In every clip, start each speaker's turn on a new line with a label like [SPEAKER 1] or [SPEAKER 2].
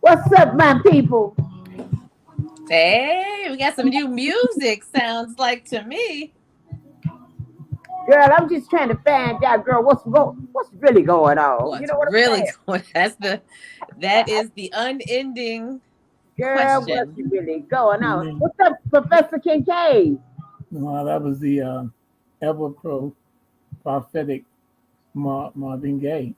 [SPEAKER 1] What's up, my people?
[SPEAKER 2] Hey, we got some new music, sounds like to me.
[SPEAKER 1] Girl, I'm just trying to find out, girl, what's really going on.
[SPEAKER 2] What's
[SPEAKER 1] You know what I'm
[SPEAKER 2] really
[SPEAKER 1] saying?
[SPEAKER 2] going? That is the unending
[SPEAKER 1] Girl, what's
[SPEAKER 2] question.
[SPEAKER 1] really going on?
[SPEAKER 3] Mhm.
[SPEAKER 1] What's up, Professor Kincaide?
[SPEAKER 3] No, that was the ever prophetic Marvin Gaye.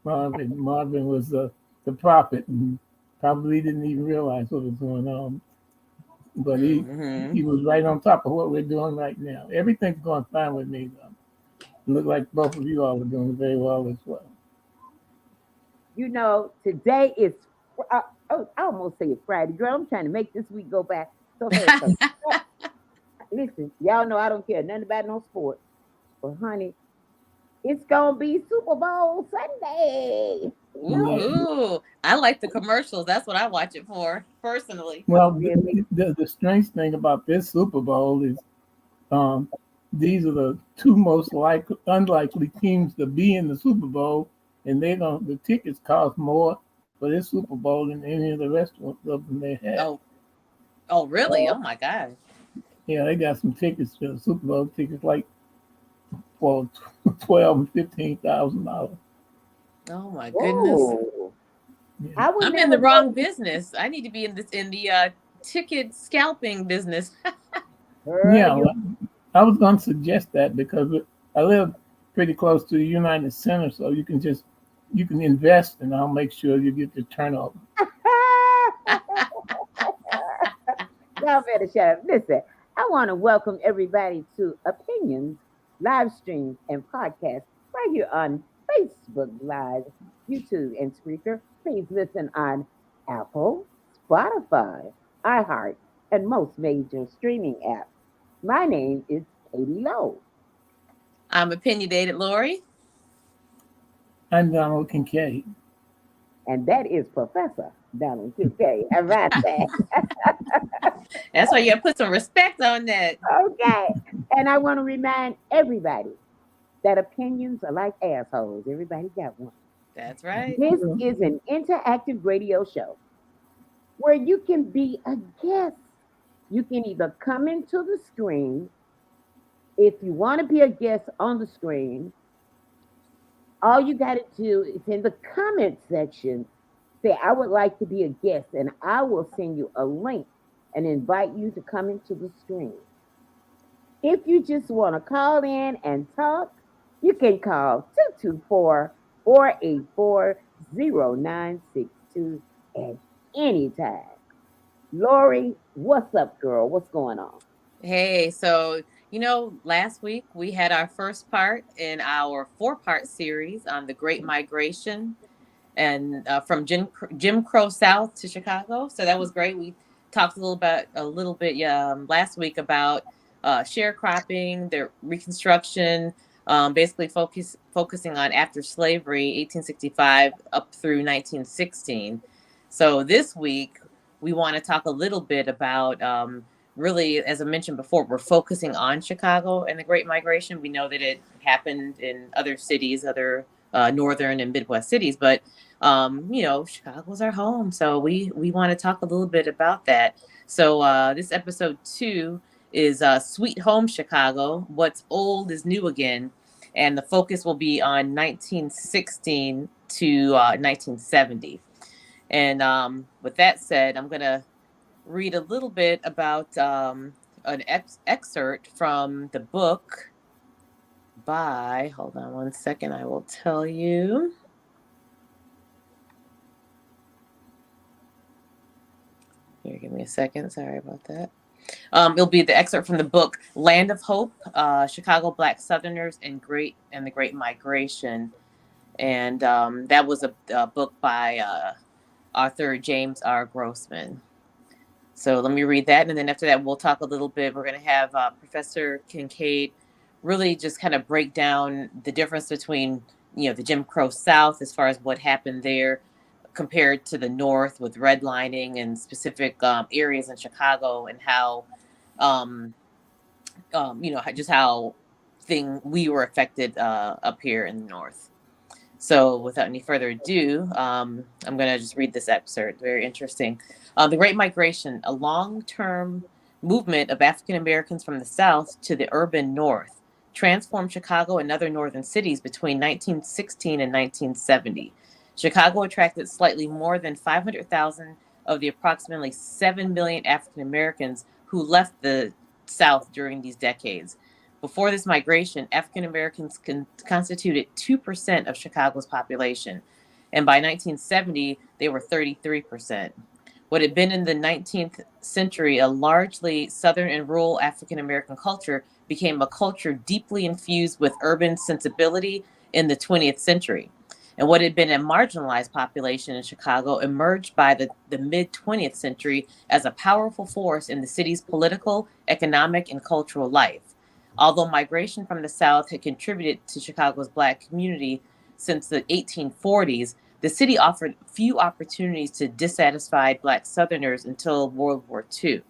[SPEAKER 3] Marvin was the prophet and probably didn't even realize what was going on. But
[SPEAKER 2] Mm-hmm.
[SPEAKER 3] he was right on top of what we're doing right now. Everything's going fine with me, though. Look like both of you all are doing very well as well.
[SPEAKER 1] You know, today is, I almost say it's Friday. Girl, I'm trying to make this week go by so fast. Listen, y'all know I don't care nothing about no sports. But, honey, it's going to be Super Bowl Sunday. You know?
[SPEAKER 3] Yeah.
[SPEAKER 2] Woohoo! I like the commercials. That's what I watch it for, personally.
[SPEAKER 3] Well,
[SPEAKER 1] Really?
[SPEAKER 3] the strange thing about this Super Bowl is um, these are the two most unlikely teams to be in the Super Bowl, and they don't. The tickets cost more for this Super Bowl than any of the rest of them they have.
[SPEAKER 2] Oh, oh, really? Oh my God.
[SPEAKER 3] Yeah, they got some tickets for the Super Bowl tickets like for $12,000 and $15,000.
[SPEAKER 2] Oh my goodness.
[SPEAKER 1] Whoa.
[SPEAKER 3] Yeah,
[SPEAKER 1] I would
[SPEAKER 2] I'm in
[SPEAKER 1] never
[SPEAKER 2] the
[SPEAKER 1] know.
[SPEAKER 2] wrong business. I need to be in the ticket scalping business.
[SPEAKER 1] Girl,
[SPEAKER 3] yeah.
[SPEAKER 1] you
[SPEAKER 3] Well, I was going to suggest that because I live pretty close to the United Center, so you can invest, and I'll make sure you get the turnover.
[SPEAKER 1] y'all better shut up. Listen, I want to welcome everybody to Opinions, live streams, and podcasts right here on Facebook Live, YouTube, and Spreaker. Please listen on Apple, Spotify, iHeart, and most major streaming apps. My name is Katie Lowe,
[SPEAKER 2] I'm opinionated, Lorie.
[SPEAKER 3] I'm Donald Kincaid.
[SPEAKER 1] and that is Professor Donald Kincaid. How about that?
[SPEAKER 2] That's why you gotta put some respect on that.
[SPEAKER 1] Okay. And I want to remind everybody that opinions are like assholes. Everybody got one.
[SPEAKER 2] That's right.
[SPEAKER 1] This is an interactive radio show where you can be a guest. You can either come into the screen If you want to be a guest on the screen, all you got to do is in the comment section say, I would like to be a guest, and I will send you a link and invite you to come into the screen. If you just want to call in and talk, you can call 224-484-0962 at any time. Lorie, what's up, girl? What's going on?
[SPEAKER 2] Hey, so last week we had our first part in our four-part series on the Great Migration and from Jim Crow South to Chicago. So that was great. We talked a little bit last week about sharecropping, the Reconstruction, basically focusing on after slavery, 1865 up through 1916. So this week we want to talk a little bit about really, as I mentioned before, we're focusing on Chicago and the Great Migration. We know that it happened in other cities, other northern and Midwest cities, but Chicago's our home, so we want to talk a little bit about that. So this episode 2 is Sweet Home Chicago, What's Old is New Again, and the focus will be on 1916 to 1970. And with that said, I'm gonna read a little bit about an excerpt from the book by, hold on one second, I will tell you. Here, give me a second. Sorry about that. It'll be the excerpt from the book Land of Hope, Chicago Black Southerners and the Great Migration. And that was a book by author James R. Grossman. So let me read that. And then after that, we'll talk a little bit. We're going to have Professor Kincaide really just kind of break down the difference between, the Jim Crow South as far as what happened there compared to the North with redlining and specific areas in Chicago, and how, just how we were affected up here in the North. So without any further ado, I'm going to just read this excerpt. Very interesting. The Great Migration, a long-term movement of African Americans from the South to the urban North, transformed Chicago and other northern cities between 1916 and 1970. Chicago attracted slightly more than 500,000 of the approximately 7 million African Americans who left the South during these decades. Before this migration, African Americans constituted 2% of Chicago's population, and by 1970, they were 33%. What had been in the 19th century a largely Southern and rural African American culture became a culture deeply infused with urban sensibility in the 20th century. And what had been a marginalized population in Chicago emerged by the mid-20th century as a powerful force in the city's political, economic, and cultural life. Although migration from the South had contributed to Chicago's Black community since the 1840s, the city offered few opportunities to dissatisfied Black Southerners until World War II.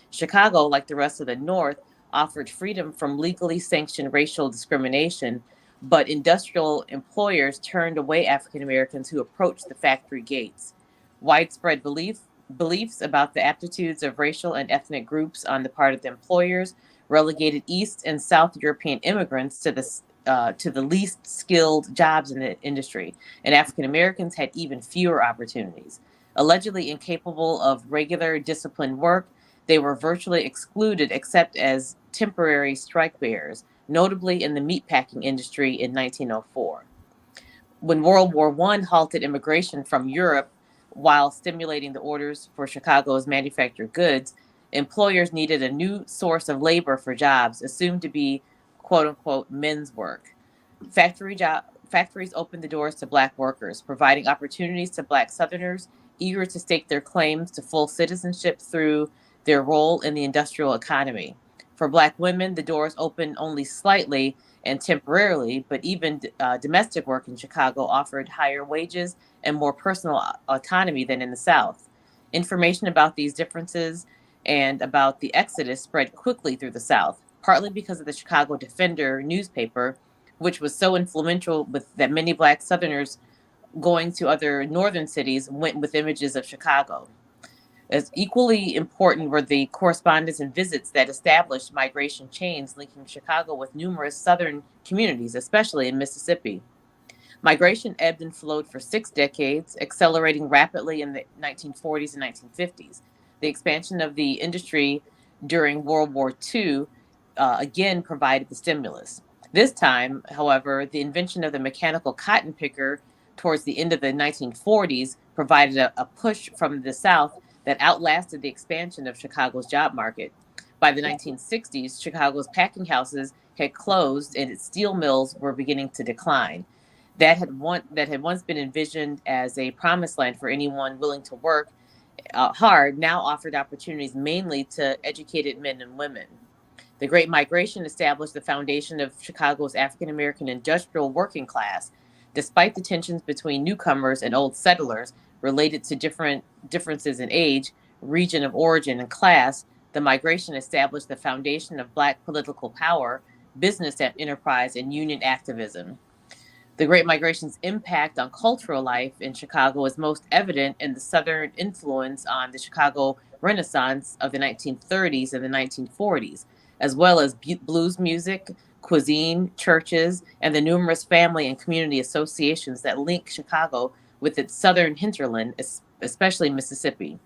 [SPEAKER 2] Chicago, like the rest of the North, offered freedom from legally sanctioned racial discrimination, but industrial employers turned away African Americans who approached the factory gates. Widespread beliefs about the aptitudes of racial and ethnic groups on the part of the employers relegated East and South European immigrants to the least skilled jobs in the industry, and African Americans had even fewer opportunities. Allegedly incapable of regular disciplined work, they were virtually excluded except as temporary strike bearers, notably in the meatpacking industry in 1904. When World War I halted immigration from Europe while stimulating the orders for Chicago's manufactured goods, employers needed a new source of labor for jobs assumed to be quote unquote men's work. Factories opened the doors to Black workers, providing opportunities to Black Southerners eager to stake their claims to full citizenship through their role in the industrial economy. For Black women, the doors opened only slightly and temporarily, but even domestic work in Chicago offered higher wages and more personal autonomy than in the South. Information about these differences and about the exodus spread quickly through the South, partly because of the Chicago Defender newspaper, which was so influential that many Black Southerners going to other northern cities went with images of Chicago. As equally important were the correspondence and visits that established migration chains linking Chicago with numerous southern communities, especially in Mississippi. Migration ebbed and flowed for 6 decades, accelerating rapidly in the 1940s and 1950s. The expansion of the industry during World War II again provided the stimulus. This time, however, the invention of the mechanical cotton picker towards the end of the 1940s provided a push from the South that outlasted the expansion of Chicago's job market. By the 1960s, Chicago's packing houses had closed and its steel mills were beginning to decline. That had once been envisioned as a promised land for anyone willing to work hard now offered opportunities mainly to educated men and women. The Great Migration established the foundation of Chicago's African American industrial working class. Despite the tensions between newcomers and old settlers related to differences in age, region of origin, and class, the migration established the foundation of Black political power, business enterprise, and union activism. The Great Migration's impact on cultural life in Chicago is most evident in the Southern influence on the Chicago Renaissance of the 1930s and the 1940s, as well as blues music, cuisine, churches, and the numerous family and community associations that link Chicago with its southern hinterland, especially Mississippi.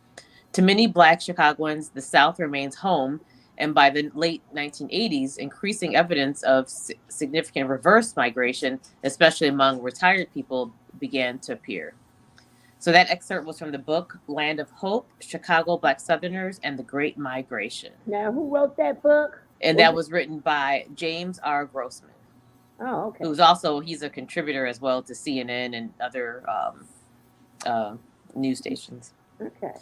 [SPEAKER 2] To many Black Chicagoans, the South remains home, and by the late 1980s, increasing evidence of significant reverse migration, especially among retired people, began to appear. So that excerpt was from the book Land of Hope, Chicago Black Southerners and the Great Migration.
[SPEAKER 1] Now, who wrote that book?
[SPEAKER 2] And that was written by James R. Grossman.
[SPEAKER 1] Oh, okay.
[SPEAKER 2] He's a contributor as well to CNN and other news stations.
[SPEAKER 1] Okay.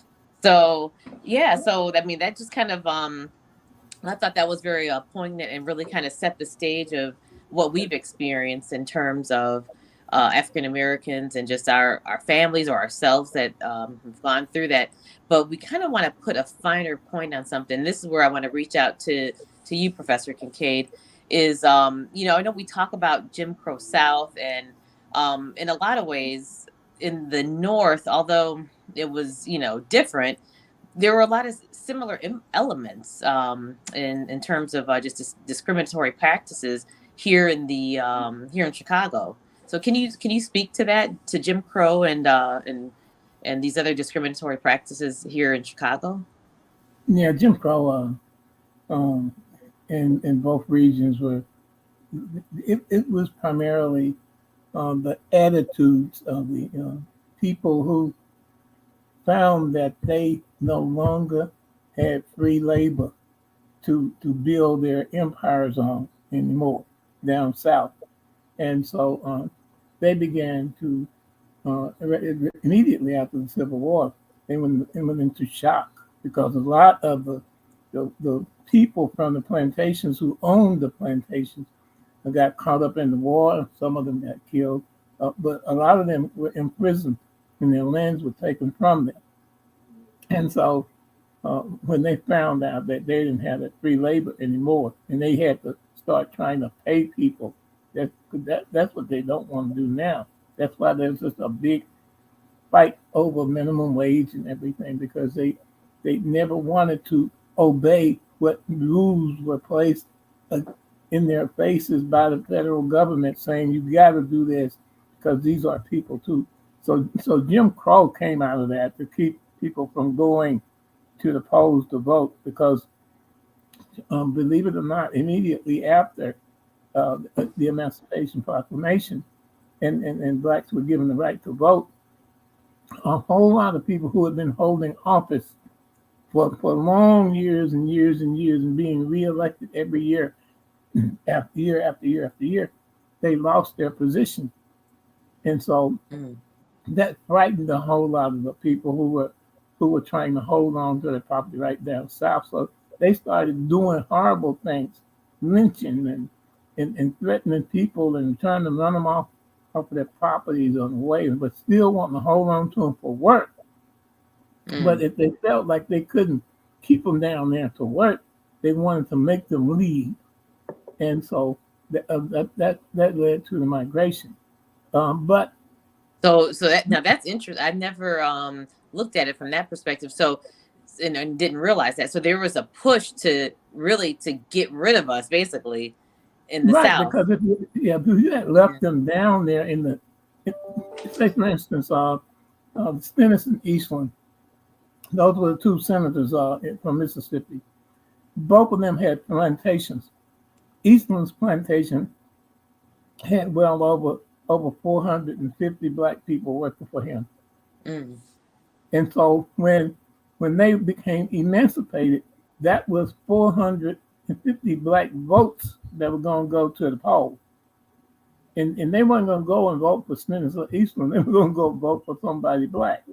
[SPEAKER 2] So, yeah, that just kind of, I thought that was very poignant and really kind of set the stage of what we've experienced in terms of African Americans and just our families or ourselves that have gone through that. But we kind of want to put a finer point on something. This is where I want to reach out to you, Professor Kincaide, is, I know we talk about Jim Crow South, and in a lot of ways in the North, although it was, different, there were a lot of similar elements in terms of just discriminatory practices here in Chicago. So can you speak to that, to Jim Crow and these other discriminatory practices here in Chicago?
[SPEAKER 3] Yeah, Jim Crow in both regions it was primarily the attitudes of the people who found that they no longer had free labor to build their empires on anymore down south. And so they began to, immediately after the Civil War, they went into shock because a lot of the people from the plantations who owned the plantations got caught up in the war. Some of them got killed, but a lot of them were imprisoned and their lands were taken from them. And so when they found out that they didn't have that free labor anymore and they had to start trying to pay people, that's what they don't want to do now. That's why there's just a big fight over minimum wage and everything, because they never wanted to obey what rules were placed in their faces by the federal government saying you got to do this because these are people too. So Jim Crow came out of that to keep people from going to the polls to vote, because believe it or not, immediately after the Emancipation Proclamation and blacks were given the right to vote, a whole lot of people who had been holding office for long years and years and years and being reelected every year, after year after year after year, they lost their position. And so that frightened a whole lot of the people who were trying to hold on to their property right down south. So they started doing horrible things, lynching and threatening people and trying to run them off of their properties on the way, but still wanting to hold on to them for work. But if they felt like they couldn't keep them down there to work, they wanted to make them leave. And so that led to the migration. But
[SPEAKER 2] so now that's interesting. I've never looked at it from that perspective. So and didn't realize that. So there was a push to get rid of us, basically, in the
[SPEAKER 3] Right,
[SPEAKER 2] South.
[SPEAKER 3] because if you had left them down there say for instance, Stennis and Eastland, those were the two senators from Mississippi. Both of them had plantations. Eastland's plantation had well over 450 black people working for him.
[SPEAKER 2] Mm.
[SPEAKER 3] And so when they became emancipated, that was 450 black votes that were going to go to the poll. And they weren't going to go and vote for Stennis or Eastland. They were going to go vote for somebody black.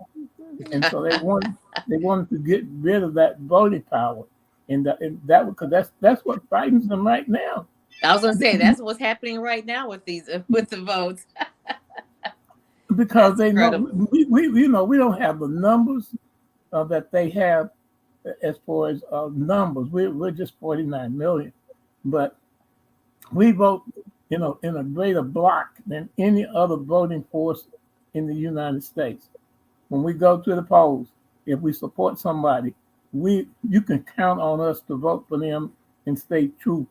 [SPEAKER 3] And so they wanted to get rid of that voting power. And that because that's what frightens them right now.
[SPEAKER 2] I was gonna say that's what's happening right now with the votes.
[SPEAKER 3] Because
[SPEAKER 2] That's
[SPEAKER 3] they know
[SPEAKER 2] incredible.
[SPEAKER 3] we don't have the numbers that they have as far as numbers. We're just 49 million, but we vote in a greater block than any other voting force in the United States. When we go to the polls, if we support somebody, you can count on us to vote for them and stay true.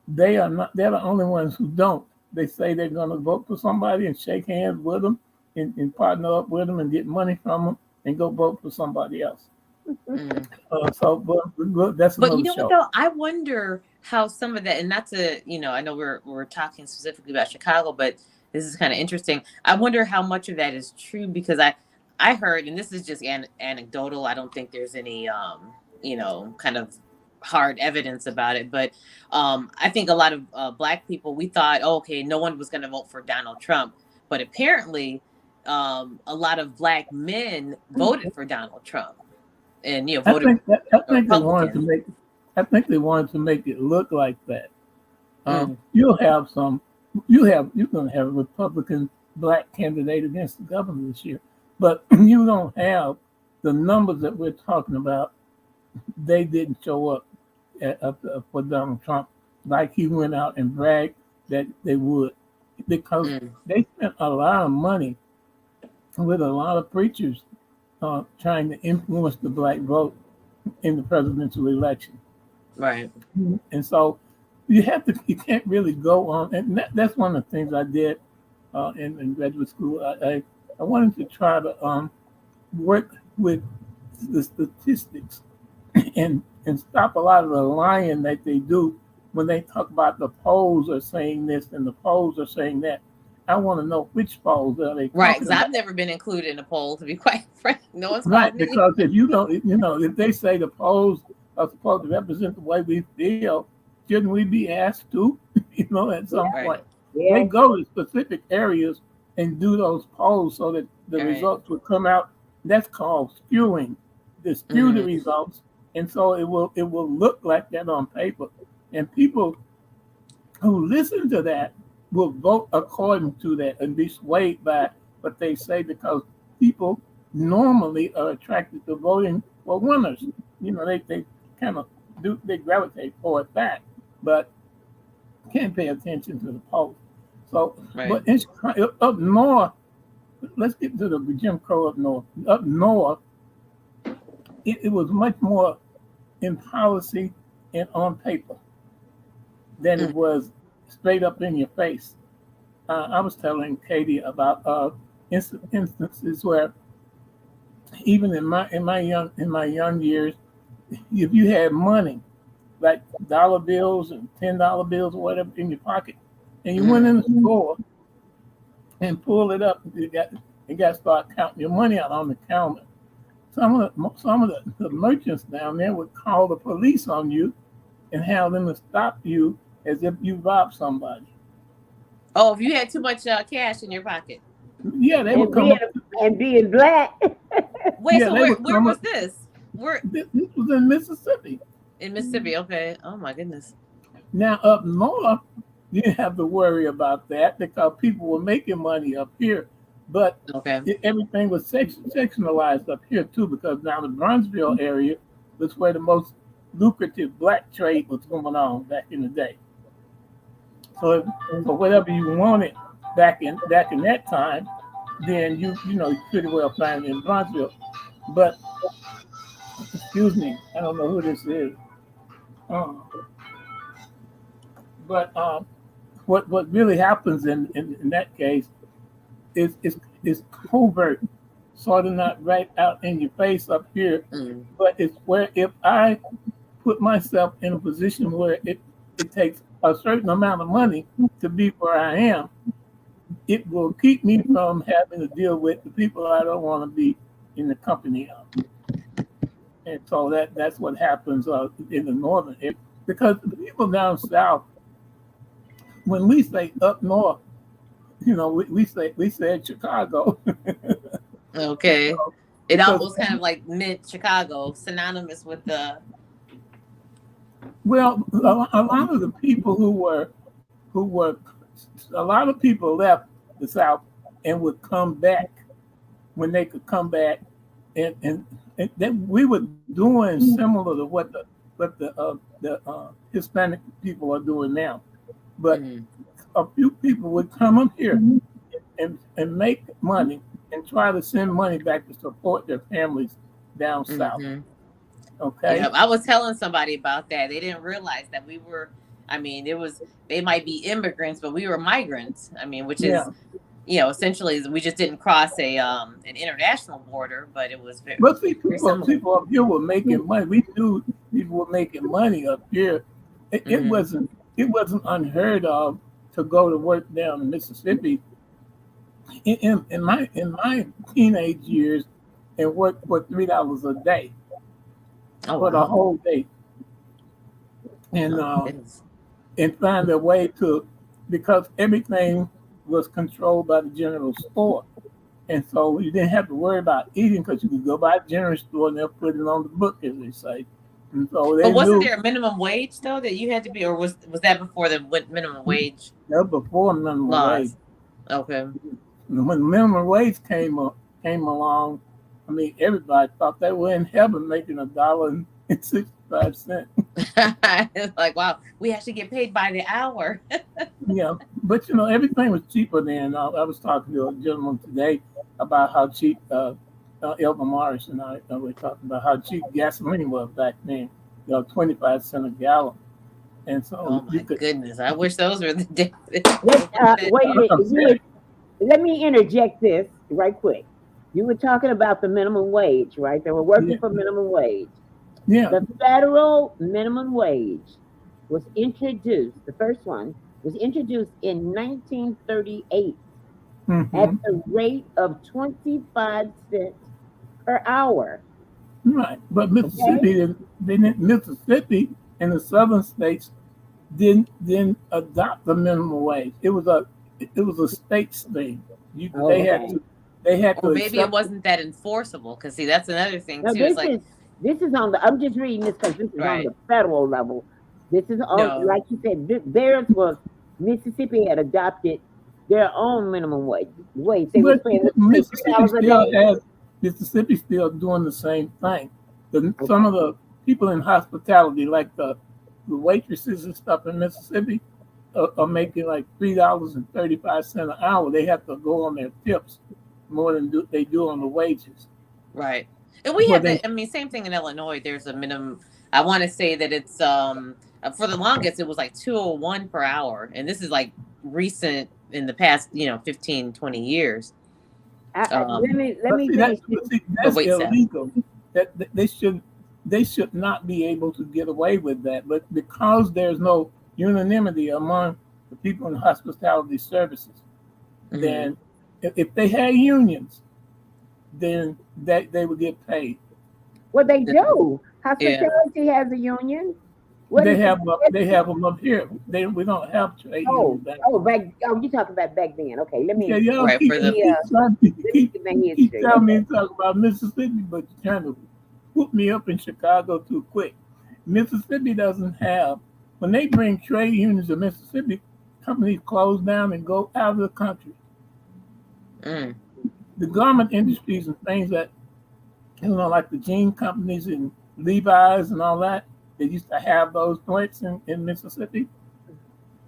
[SPEAKER 3] They're the only ones who don't. They say they're going to vote for somebody and shake hands with them and partner up with them and get money from them and go vote for somebody else.
[SPEAKER 2] Mm.
[SPEAKER 3] But that's
[SPEAKER 2] But
[SPEAKER 3] another
[SPEAKER 2] you know what
[SPEAKER 3] show.
[SPEAKER 2] though? I wonder how some of that, and not to, I know we're talking specifically about Chicago, but this is kind of interesting. I wonder how much of that is true because I heard, and this is just anecdotal. I don't think there's any kind of hard evidence about it, but I think a lot of black people, we thought, oh, okay, no one was going to vote for Donald Trump, but apparently a lot of black men voted for Donald Trump and voted
[SPEAKER 3] I think
[SPEAKER 2] Republican.
[SPEAKER 3] they wanted to make it look like that.
[SPEAKER 2] Mm.
[SPEAKER 3] You're going to have a Republican black candidate against the governor this year, but you don't have the numbers that we're talking about. They didn't show up for Donald Trump like he went out and bragged that they would, because they spent a lot of money with a lot of preachers trying to influence the black vote in the presidential election.
[SPEAKER 2] Right.
[SPEAKER 3] And so you can't really go on. And that's one of the things I did in graduate school. I wanted to try to work with the statistics and stop a lot of the lying that they do when they talk about the polls are saying this and the polls are saying that. I want to know which polls are they
[SPEAKER 2] Right,
[SPEAKER 3] talking
[SPEAKER 2] because
[SPEAKER 3] about.
[SPEAKER 2] I've never been included in a poll, to be quite frank. No one's
[SPEAKER 3] Right,
[SPEAKER 2] called me.
[SPEAKER 3] because if you don't, if they say the polls are supposed to represent the way we feel, shouldn't we be asked to, at some
[SPEAKER 2] Right.
[SPEAKER 3] point?
[SPEAKER 1] Yeah.
[SPEAKER 3] They go to specific areas and do those polls so that the
[SPEAKER 2] Right.
[SPEAKER 3] results would come out. That's called skewing. They skew the results, and so it will look like that on paper. And people who listen to that will vote according to that and be swayed by what they say, because people normally are attracted to voting for winners. They kind of they gravitate toward that, but can't pay attention to the polls. So,
[SPEAKER 2] Right.
[SPEAKER 3] but in Chicago, up north, let's get to the Jim Crow up north. Up north, it was much more in policy and on paper than it was straight up in your face. I was telling Katie about instances where even in my young years, if you had money, like dollar bills and $10 bills or whatever in your pocket, and you went in the store and pulled it up, you got to start counting your money out on the counter. Some of the merchants down there would call the police on you and have them to stop you as if you robbed somebody.
[SPEAKER 2] Oh, if you had too much cash in your pocket.
[SPEAKER 3] Yeah, they would come up.
[SPEAKER 1] And being black.
[SPEAKER 2] Wait,
[SPEAKER 3] Yeah,
[SPEAKER 2] so where was this?
[SPEAKER 3] This was in Mississippi.
[SPEAKER 2] In Mississippi, okay. Oh my goodness.
[SPEAKER 3] Now up north, you didn't have to worry about that because people were making money up here. But
[SPEAKER 2] Okay.
[SPEAKER 3] everything was sectionalized up here too, because now the Bronzeville area was where the most lucrative black trade was going on back in the day. So whatever you wanted back in that time, then you pretty well find it in Bronzeville. But Excuse me, I don't know who this is. Um, but what really happens in that case is covert, sort of not right out in your face up here,
[SPEAKER 2] Mm.
[SPEAKER 3] but it's where if I put myself in a position where it takes a certain amount of money to be where I am, it will keep me from having to deal with the people I don't want to be in the company of. And so that's what happens in the northern area. Because the people down south, when we say up north, we say Chicago.
[SPEAKER 2] Okay. It
[SPEAKER 3] Because,
[SPEAKER 2] almost kind of like mid Chicago, synonymous with the.
[SPEAKER 3] well, a lot of the people a lot of people left the South and would come back when they could come back, and then we were doing similar to what the Hispanic people are doing now, but
[SPEAKER 2] Mm.
[SPEAKER 3] a few people would come up here and make money and try to send money back to support their families down south.
[SPEAKER 2] Mm-hmm.
[SPEAKER 3] Okay.
[SPEAKER 2] Yeah, I was telling somebody about that. They didn't realize that we were. I mean, they might be immigrants, but we were migrants. I mean, which is
[SPEAKER 3] Yeah.
[SPEAKER 2] essentially we just didn't cross an international border, but it was very,
[SPEAKER 3] But see,
[SPEAKER 2] very similar.
[SPEAKER 3] people up here were making money. We knew people were making money up here. It
[SPEAKER 2] Mhm.
[SPEAKER 3] wasn't unheard of to go to work down in Mississippi in my teenage years and work for $3 a day
[SPEAKER 2] Oh
[SPEAKER 3] for the
[SPEAKER 2] wow!
[SPEAKER 3] whole day, and
[SPEAKER 2] Oh my
[SPEAKER 3] uh,
[SPEAKER 2] goodness.
[SPEAKER 3] and find a way to, because everything was controlled by the general store. And so you didn't have to worry about eating because you could go by the general store and they'll put it on the book, as they say. And so
[SPEAKER 2] But
[SPEAKER 3] they
[SPEAKER 2] wasn't
[SPEAKER 3] knew
[SPEAKER 2] there a minimum wage though that you had to be, or was that before the minimum wage
[SPEAKER 3] that before minimum wage.
[SPEAKER 2] laws? Okay.
[SPEAKER 3] And when minimum wage came along, I mean, everybody thought they were in heaven making $1.65.
[SPEAKER 2] It's like wow, we actually get paid by the hour.
[SPEAKER 3] Yeah, but everything was cheaper then. I was talking to a gentleman today about how cheap Elmer Morris and I were talking about how cheap gasoline was back then. 25 cents a gallon, and
[SPEAKER 2] Oh
[SPEAKER 3] so you
[SPEAKER 2] my
[SPEAKER 3] could.
[SPEAKER 2] goodness! I wish those were the days.
[SPEAKER 1] Wait a minute.
[SPEAKER 3] I'm saying,
[SPEAKER 1] Let me interject this right quick. You were talking about the minimum wage, right? They were
[SPEAKER 3] yeah,
[SPEAKER 1] working for minimum wage.
[SPEAKER 3] yeah,
[SPEAKER 1] The federal minimum wage was introduced, the first one was introduced in 1938 at
[SPEAKER 3] hmm
[SPEAKER 1] the rate of 25 cents per hour.
[SPEAKER 3] right. But
[SPEAKER 1] Okay?
[SPEAKER 3] Mississippi and the southern states didn't adopt the minimum wage. It was a states thing.
[SPEAKER 1] Oh, okay.
[SPEAKER 3] They had to
[SPEAKER 2] Or maybe it
[SPEAKER 3] accept it.
[SPEAKER 2] wasn't that enforceable. Because see, that's another thing
[SPEAKER 1] Now
[SPEAKER 2] too. It's like
[SPEAKER 1] this is on the, I'm just reading this because this is on
[SPEAKER 2] right.
[SPEAKER 1] the federal level. This is on,
[SPEAKER 2] No.
[SPEAKER 1] like you said, theirs was Mississippi had adopted their own minimum wage. They was
[SPEAKER 3] But
[SPEAKER 1] paying, let's say, $2 a day.
[SPEAKER 3] Mississippi still doing the same thing. Some
[SPEAKER 1] Okay.
[SPEAKER 3] of the people in hospitality, like the waitresses and stuff in Mississippi, are making like $3.35 an hour. They have to go on their tips more than they do on the wages.
[SPEAKER 2] Right. And we
[SPEAKER 3] Well,
[SPEAKER 2] have
[SPEAKER 3] they
[SPEAKER 2] that. I mean, same thing in Illinois. There's a minimum. I want to say that it's for the longest it was like 201 per hour, and this is like recent in the past 15, 20 years.
[SPEAKER 1] Let
[SPEAKER 3] but
[SPEAKER 1] me
[SPEAKER 3] see
[SPEAKER 1] finish
[SPEAKER 3] that
[SPEAKER 1] this.
[SPEAKER 3] but see,
[SPEAKER 2] But
[SPEAKER 3] that's
[SPEAKER 2] wait, Seth.
[SPEAKER 3] illegal. That they should not be able to get away with that. But because there's no unanimity among the people in hospitality services,
[SPEAKER 2] Mm-hmm.
[SPEAKER 3] then if they had unions, then they would get paid.
[SPEAKER 1] What they do.
[SPEAKER 2] Yeah.
[SPEAKER 1] Hospitality has a union. What
[SPEAKER 3] They
[SPEAKER 1] is
[SPEAKER 3] have
[SPEAKER 1] it?
[SPEAKER 3] they have them up here. We don't have trade unions
[SPEAKER 1] Oh,
[SPEAKER 3] back.
[SPEAKER 1] you talking about back then. Okay,
[SPEAKER 3] Yeah, y'all
[SPEAKER 2] Right.
[SPEAKER 3] keep
[SPEAKER 2] For the
[SPEAKER 3] keep trying to
[SPEAKER 1] let me get my
[SPEAKER 3] keep
[SPEAKER 1] history.
[SPEAKER 3] telling me
[SPEAKER 1] Okay.
[SPEAKER 3] to talk about Mississippi, but you're trying to put me up in Chicago too quick. Mississippi doesn't have, when they bring trade unions to Mississippi, companies close down and go out of the country.
[SPEAKER 2] mm,
[SPEAKER 3] The garment industries and things that, like the jean companies and Levi's and all that, they used to have those plants in Mississippi.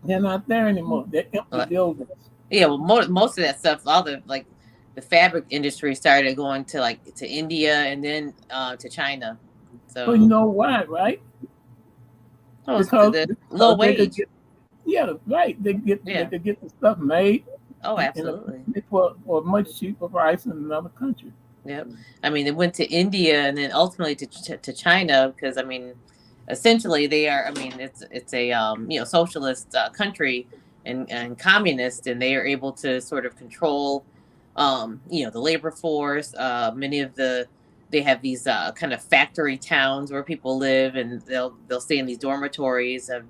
[SPEAKER 3] They're not there anymore. They're empty buildings.
[SPEAKER 2] yeah. Well, most of that stuff, all the like the fabric industry started going to like to India and then to China. So,
[SPEAKER 3] Well, you know why, right?
[SPEAKER 2] oh, it's
[SPEAKER 3] Because,
[SPEAKER 2] the low
[SPEAKER 3] because they could
[SPEAKER 2] wage.
[SPEAKER 3] get, yeah, right. They
[SPEAKER 2] Yeah.
[SPEAKER 3] could get the stuff made
[SPEAKER 2] Oh,
[SPEAKER 3] in a
[SPEAKER 2] absolutely.
[SPEAKER 3] for a much cheaper price in another country.
[SPEAKER 2] Yep. I mean, they went to India and then ultimately to China because I mean, essentially they are. I mean, it's a socialist country and communist, and they are able to sort of control the labor force. Many of they have these kind of factory towns where people live, and they'll stay in these dormitories. So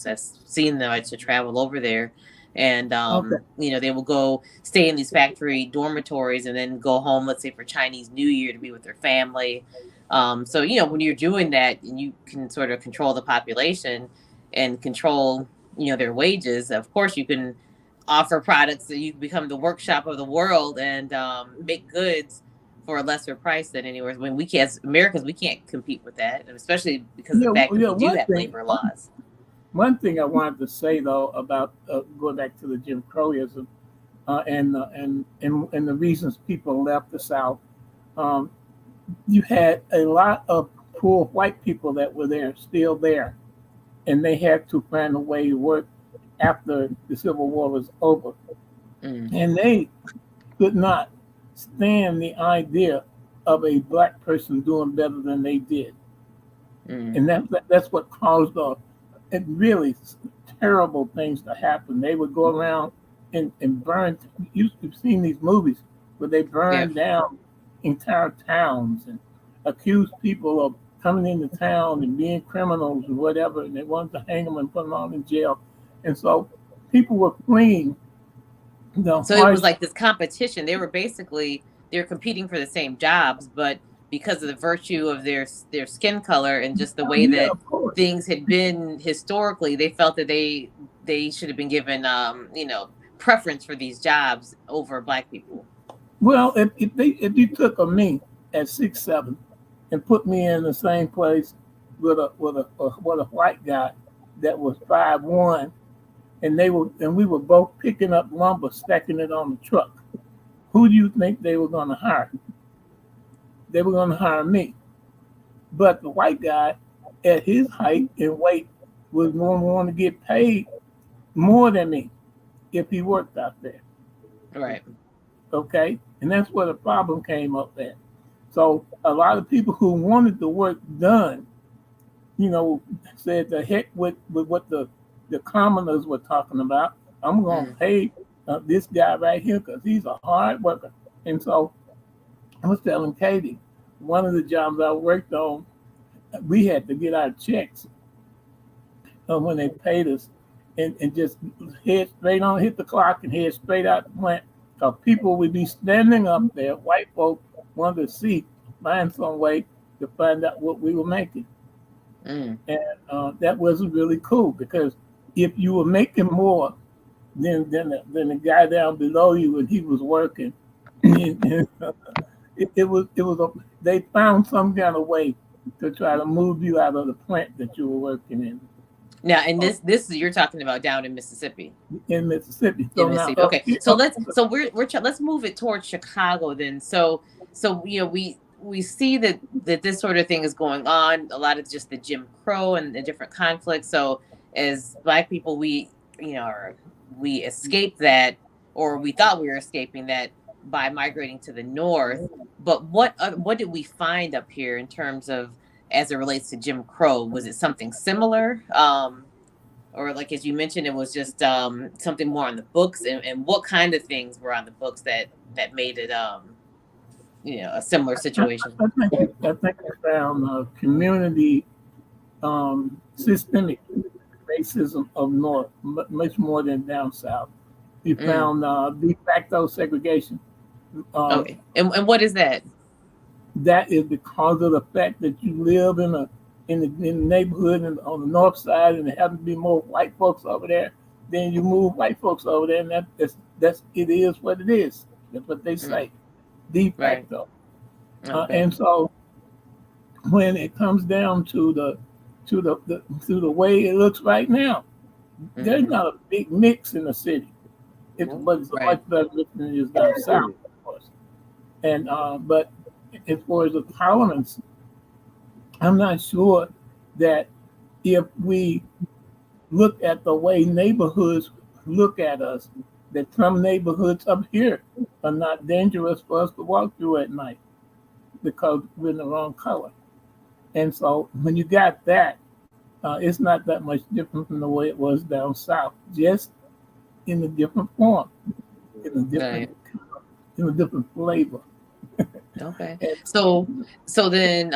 [SPEAKER 2] I've seen them. I to travel over there, and
[SPEAKER 3] Okay.
[SPEAKER 2] they will go stay in these factory dormitories and then go home, let's say for Chinese New Year, to be with their family. So when you're doing that and you can sort of control the population and control their wages, of course you can offer products that you can become the workshop of the world and make goods for a lesser price than anywhere. When we can't, as Americans, we can't compete with that, and especially because of the
[SPEAKER 3] Yeah,
[SPEAKER 2] fact that
[SPEAKER 3] yeah.
[SPEAKER 2] we do have labor laws.
[SPEAKER 3] One thing I wanted to say though about going back to the Jim Crowism and the reasons people left the South. Um, you had a lot of poor white people that were there, still there, and they had to find a way to work after the Civil War was over,
[SPEAKER 2] Mm,
[SPEAKER 3] and they could not stand the idea of a black person doing better than they did,
[SPEAKER 2] mm,
[SPEAKER 3] and that's what caused it really terrible things to happen. They would go around and burn. You've seen these movies where they
[SPEAKER 2] yeah.
[SPEAKER 3] burn down entire towns and accuse people of coming into town and being criminals and whatever, and they wanted to hang them and put them all in jail. And so people were fleeing the
[SPEAKER 2] So it was
[SPEAKER 3] harsh.
[SPEAKER 2] like this competition. They were competing for the same jobs, but because of the virtue of their skin color and just the way
[SPEAKER 3] Yeah,
[SPEAKER 2] that
[SPEAKER 3] of course.
[SPEAKER 2] things had been historically, they felt that they should have been given preference for these jobs over black people.
[SPEAKER 3] Well, if you took a me at 6'7" and put me in the same place with a white guy that was 5'1", and we were both picking up lumber, stacking it on the truck, who do you think they were going to hire? They were going to hire me. But the white guy, at his height and weight, was going to want to get paid more than me if he worked out there.
[SPEAKER 2] Right.
[SPEAKER 3] Okay, and that's where the problem came up at. So a lot of people who wanted the work done, said the heck with what the commoners were talking about. I'm going to
[SPEAKER 2] Mm,
[SPEAKER 3] pay this guy right here because he's a hard worker. And so I was telling Katie, one of the jobs I worked on, we had to get our checks when they paid us and just head straight on, hit the clock and head straight out the plant. Because people would be standing up there, white folk wanted to see, find some way to find out what we were making.
[SPEAKER 2] mm.
[SPEAKER 3] And that wasn't really cool because if you were making more than the guy down below you and he was working, it they found some kind of way to try to move you out of the plant that you were working
[SPEAKER 2] Now, and this you're talking about down in Mississippi.
[SPEAKER 3] in Mississippi.
[SPEAKER 2] In
[SPEAKER 3] So now
[SPEAKER 2] Mississippi. Okay, so let's move it towards Chicago then. So we see that this sort of thing is going on. A lot of just the Jim Crow and the different conflicts. So as Black people, we escaped that, or we thought we were escaping that by migrating to the north. But what did we find up here in terms of as it relates to Jim Crow? Was it something similar? Or like as you mentioned, it was just something more on the books, and what kind of things were on the books that made it a similar situation.
[SPEAKER 3] I think I found community systemic racism of North much more than down South. We
[SPEAKER 2] Mm.
[SPEAKER 3] found de facto segregation. Um,
[SPEAKER 2] Okay, and what is that?
[SPEAKER 3] that is because of the fact that you live in the neighborhood and on the north side, and there happen to be more white folks over there. Then you move white folks over there, and that's it is what it is. That's what they
[SPEAKER 2] Mm.
[SPEAKER 3] say, de
[SPEAKER 2] Right.
[SPEAKER 3] facto.
[SPEAKER 2] Okay.
[SPEAKER 3] And so when it comes down to the way it looks right now, there's
[SPEAKER 2] Mm-hmm.
[SPEAKER 3] not a big mix in the city. But it's a
[SPEAKER 2] Right.
[SPEAKER 3] much better mix than it is down south, of course. And but as far as the tolerance I'm not sure that if we look at the way neighborhoods look at us, that some neighborhoods up here are not dangerous for us to walk through at night because we're in the wrong color. And so when you got that, it's not that much different from the way it was down south, just in a different form, in a
[SPEAKER 2] Right.
[SPEAKER 3] different flavor.
[SPEAKER 2] Okay.
[SPEAKER 3] And
[SPEAKER 2] So then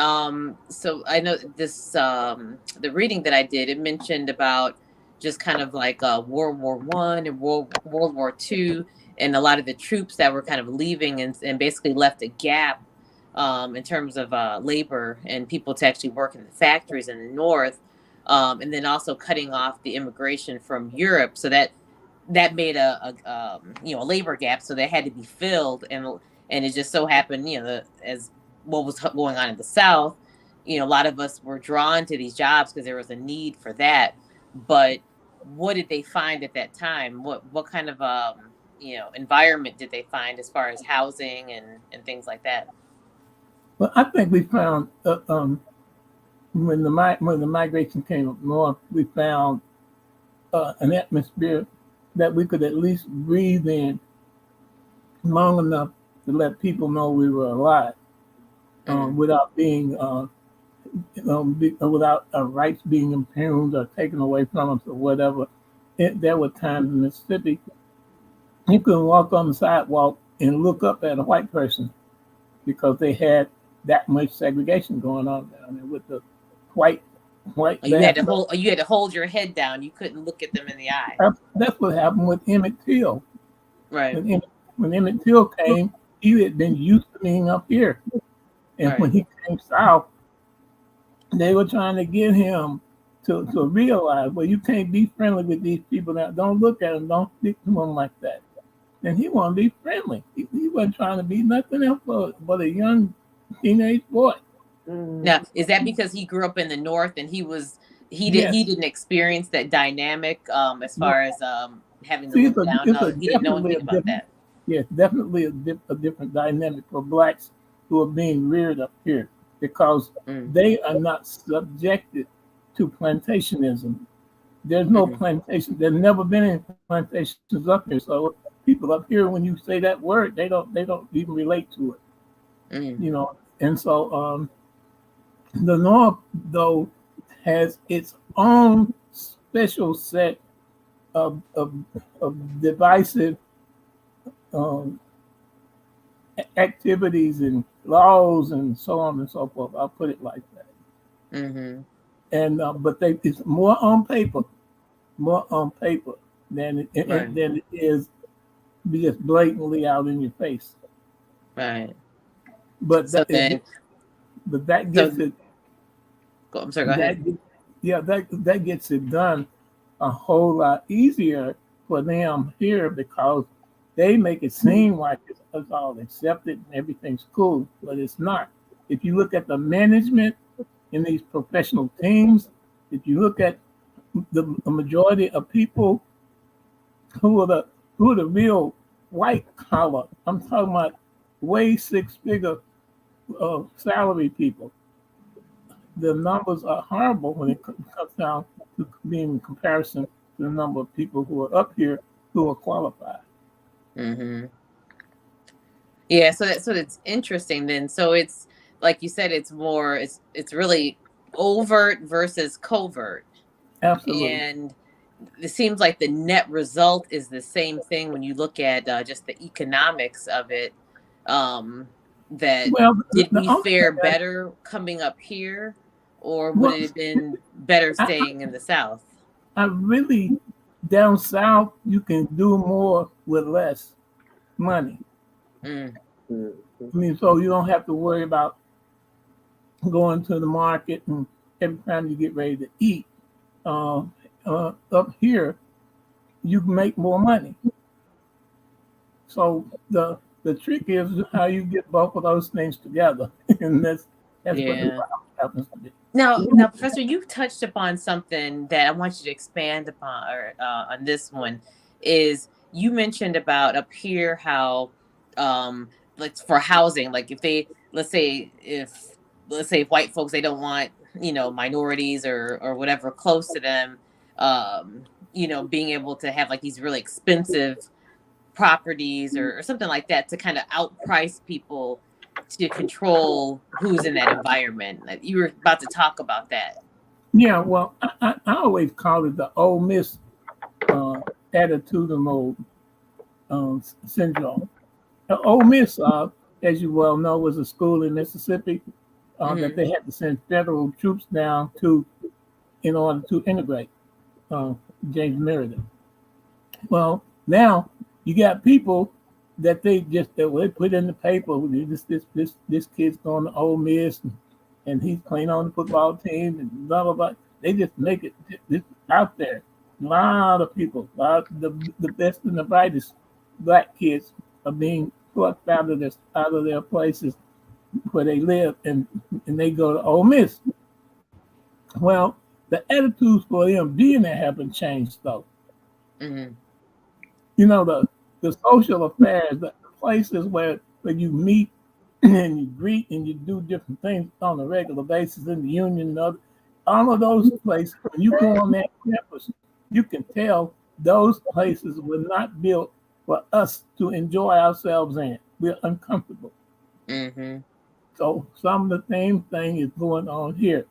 [SPEAKER 2] so I know this the reading that I did, it mentioned about just kind of like World War I and World War II, and a lot of the troops that were kind of leaving, and basically left a gap in terms of labor and people to actually work in the factories in the north. And then also cutting off the immigration from Europe, so that made a labor gap, so that had to be filled. And it just so happened, as what was going on in the South, a lot of us were drawn to these jobs because there was a need for that. But what did they find at that time? What kind of environment did they find as far as housing and things like that?
[SPEAKER 3] but I think we found when the migration came up north, we found an atmosphere that we could at least breathe in long enough to let people know we were alive,
[SPEAKER 2] Mm.
[SPEAKER 3] without being without our rights being impugned or taken away from us or whatever. There were times in Mississippi you couldn't walk on the sidewalk and look up at a white person because they had that much segregation going on down there with the white white
[SPEAKER 2] You had
[SPEAKER 3] bath.
[SPEAKER 2] to hold your head down. You couldn't look at them in the eye.
[SPEAKER 3] That's what happened with Emmett Till.
[SPEAKER 2] Right.
[SPEAKER 3] When Emmett Till came, he had been used to being up here, and when
[SPEAKER 2] Right.
[SPEAKER 3] he came south, they were trying to get him to realize, well, you can't be friendly with these people now. Don't look at them. Don't speak to them like that. And he wanted to be friendly. He wasn't trying to be nothing else but a young teenage boy.
[SPEAKER 2] Now, is that because he grew up in the North and he
[SPEAKER 3] Yes.
[SPEAKER 2] didn't experience that dynamic as
[SPEAKER 3] No.
[SPEAKER 2] far as having to
[SPEAKER 3] See,
[SPEAKER 2] look down? He didn't know
[SPEAKER 3] definitely a
[SPEAKER 2] anything about
[SPEAKER 3] different,
[SPEAKER 2] that.
[SPEAKER 3] yes, definitely a different dynamic for blacks who are being reared up here because
[SPEAKER 2] Mm,
[SPEAKER 3] they are not subjected to plantationism. There's no
[SPEAKER 2] mm,
[SPEAKER 3] plantation. There's never been any plantations up here. So people up here, when you say that word, they don't even relate to
[SPEAKER 2] mm,
[SPEAKER 3] it. And so the North though has its own special set of divisive um, activities and laws and so on and so forth. I'll put it like that.
[SPEAKER 2] mm-hmm.
[SPEAKER 3] And but it's more on paper
[SPEAKER 2] Right.
[SPEAKER 3] than it is just blatantly out in your face.
[SPEAKER 2] Right.
[SPEAKER 3] But
[SPEAKER 2] So then,
[SPEAKER 3] that
[SPEAKER 2] so
[SPEAKER 3] gets it
[SPEAKER 2] I'm sorry. Go ahead.
[SPEAKER 3] that yeah that gets it done a whole lot easier for them here because they make it seem like it's all accepted and everything's cool, but it's not. If you look at the management in these professional teams, if you look at the majority of people who are the real white collar, I'm talking about way six-figure salary people. The numbers are horrible when it comes down to being in comparison to the number of people who are up here who are qualified.
[SPEAKER 2] Mm-hmm. Yeah. So that's interesting then. So it's like you said, it's really overt versus covert,
[SPEAKER 3] Absolutely.
[SPEAKER 2] and it seems like the net result is the same thing when you look at just the economics of it. Um, that
[SPEAKER 3] Well,
[SPEAKER 2] did
[SPEAKER 3] the
[SPEAKER 2] we
[SPEAKER 3] only thing
[SPEAKER 2] fare better coming up here, or would
[SPEAKER 3] well,
[SPEAKER 2] it have been better
[SPEAKER 3] I,
[SPEAKER 2] staying in the South?
[SPEAKER 3] I really down south you can do more with less money.
[SPEAKER 2] Mm,
[SPEAKER 3] I mean, so you don't have to worry about going to the market and every time you get ready to eat. Uh, Up here, you can make more money. So the trick is how you get both of those things together, and that's what the
[SPEAKER 2] yeah.
[SPEAKER 3] Bible happens to be.
[SPEAKER 2] Now, Professor, you touched upon something that I want you to expand upon, or on this one, is you mentioned about up here how, like for housing, like if they, let's say if white folks they don't want minorities or whatever close to them, being able to have like these really expensive properties or something like that to kind of outprice people to control who's in that environment. Like, you were about to talk about that.
[SPEAKER 3] Yeah, well, I always call it the Ole Miss attitudinal syndrome. Ole Miss, as you well know, was a school in Mississippi that they had to send federal troops down to in order to integrate James Meredith. Well, now you got people that they put in the paper. This kid's going to Ole Miss and he's playing on the football team and blah blah blah. They just make it just out there. A lot of people, the best and the brightest black kids are being plucked out of their places where they live, and they go to Ole Miss. Well, the attitudes for them being there haven't changed though.
[SPEAKER 2] Mm-hmm.
[SPEAKER 3] The social affairs, the places where you meet and you greet and you do different things on a regular basis in the union and all of those places, when you go on that campus, you can tell those places were not built for us to enjoy ourselves in. We're uncomfortable.
[SPEAKER 2] Mm-hmm.
[SPEAKER 3] So some of the same thing is going on here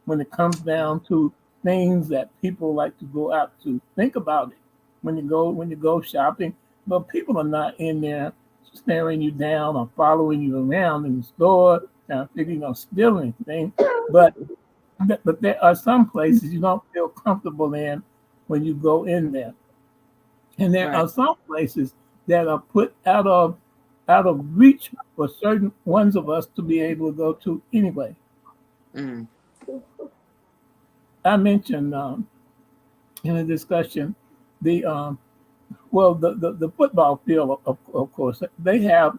[SPEAKER 3] when it comes down to things that people like to go out to. Think about it when you go shopping, but people are not in there staring you down or following you around in the store, kind of thinking of stealing things. But there are some places you don't feel comfortable in when you go in there, and there are some places that are put out of reach for certain ones of us to be able to go to anyway.
[SPEAKER 2] Mm.
[SPEAKER 3] I mentioned in a discussion the football field, of course. They have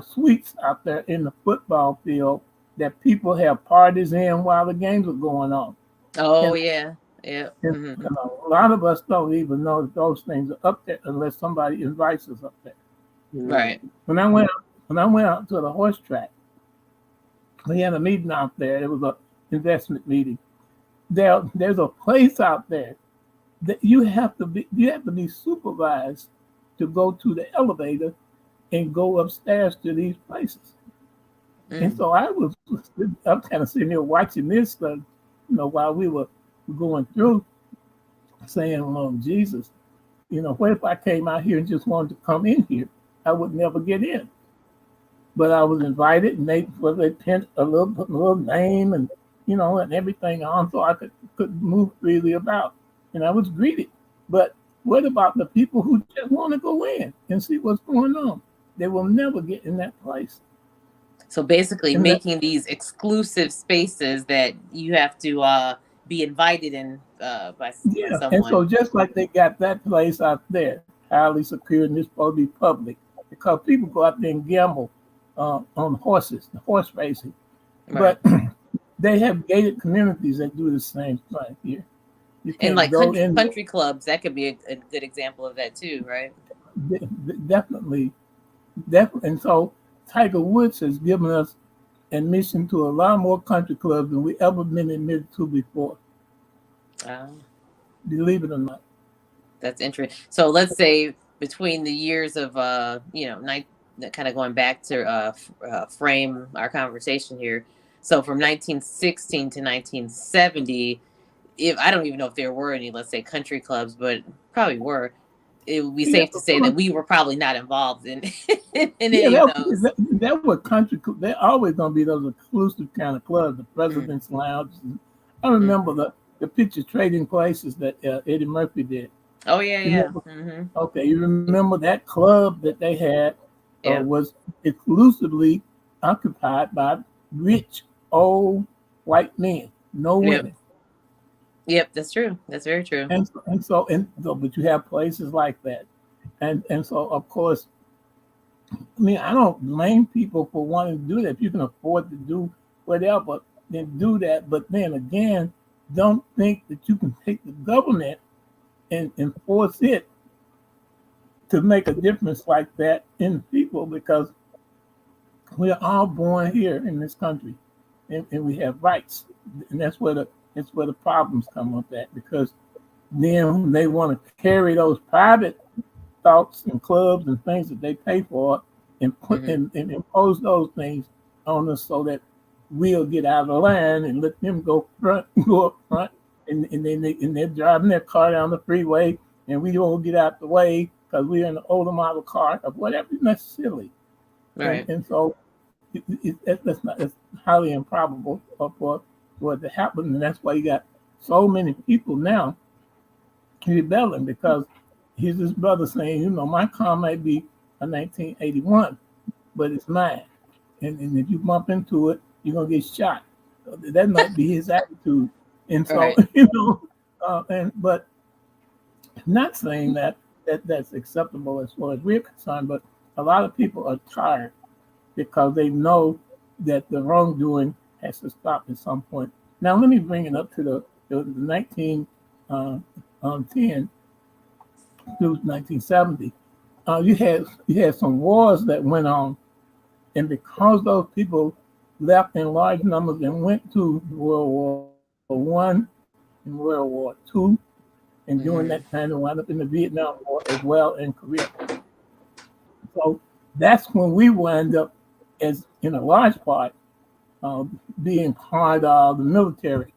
[SPEAKER 3] suites out there in the football field that people have parties in while the games are going on.
[SPEAKER 2] Oh,
[SPEAKER 3] and,
[SPEAKER 2] yeah.
[SPEAKER 3] Mm-hmm. A lot of us don't even know that those things are up there unless somebody invites us up there.
[SPEAKER 2] Right.
[SPEAKER 3] When I went out to the horse track, we had a meeting out there. It was an investment meeting. There's a place out there that you have to be supervised to go to the elevator and go upstairs to these places. Mm. And so I'm kind of sitting here watching this stuff, while we were going through, saying, "Oh, Jesus, what if I came out here and just wanted to come in here? I would never get in." But I was invited, and they pinned a little name and and everything on, so I could move freely about, and I was greeted. But what about the people who just want to go in and see what's going on? They will never get in that place.
[SPEAKER 2] So basically, making these exclusive spaces that you have to be invited in by someone.
[SPEAKER 3] And so just like they got that place out there, highly secure, and it's supposed to be public, because people go out there and gamble on horses, the horse racing. Right. But they have gated communities that do the same thing here.
[SPEAKER 2] And like country clubs, that could be a good example of that too, right?
[SPEAKER 3] Definitely. And so Tiger Woods has given us admission to a lot more country clubs than we ever been admitted to before. Believe it or not.
[SPEAKER 2] That's interesting. So let's say between the years of kind of going back to frame our conversation here. So from 1916 to 1970, I don't even know if there were any, let's say, country clubs, but probably were. It would be safe to say that we were probably not involved in any of those.
[SPEAKER 3] That were country. They're always going to be those exclusive kind of clubs, the President's Lounge. I remember the picture trading places that Eddie Murphy did.
[SPEAKER 2] Oh, yeah.
[SPEAKER 3] Okay, you remember that club that they had was exclusively occupied by rich, old white men, no women.
[SPEAKER 2] Yep, that's true. That's very true.
[SPEAKER 3] But you have places like that, and so of course, I mean, I don't blame people for wanting to do that. If you can afford to do whatever, then do that. But then again, don't think that you can take the government and force it to make a difference like that in people, because we are all born here in this country, and we have rights, and that's where the problems come up at, because then they want to carry those private thoughts and clubs and things that they pay for and put and impose those things on us so that we'll get out of the line and let them go up front, and then they're driving their car down the freeway and we won't get out the way because we're in an older model car or whatever. That's silly.
[SPEAKER 2] Right.
[SPEAKER 3] And so that's highly improbable for it to happen, and that's why you got so many people now rebelling, because here's this brother saying, my car might be a 1981, but it's mine, and if you bump into it, you're gonna get shot. That might be his attitude, and so
[SPEAKER 2] right.
[SPEAKER 3] but not saying that's acceptable as far as we're concerned, but a lot of people are tired because they know that the wrongdoing has to stop at some point. Now, let me bring it up to the 1910 through 1970. You had some wars that went on, and because those people left in large numbers and went to World War I and World War II, and during that time they wound up in the Vietnam War as well, in Korea. So that's when we wind up, as in a large part, being part of the military,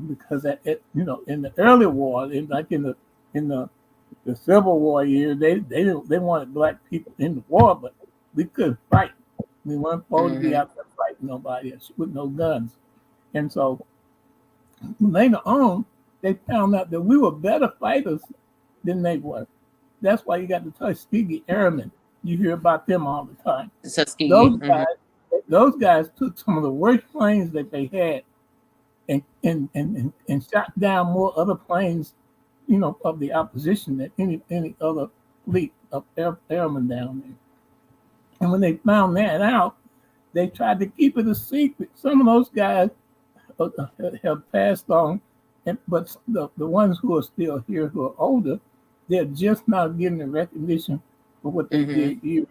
[SPEAKER 3] because in the early war, like in the Civil War years, they wanted black people in the war, but we couldn't fight. We weren't supposed to be out there fighting nobody else with no guns. And so later on, they found out that we were better fighters than they were. That's why you got the Tuskegee Airmen. You hear about them all the time.
[SPEAKER 2] Tuskegee.
[SPEAKER 3] Those guys took some of the worst planes that they had and shot down more other planes, of the opposition than any other fleet of airmen down there. And when they found that out, they tried to keep it a secret. Some of those guys have passed on, but the ones who are still here, who are older, they're just not getting the recognition for what they did here.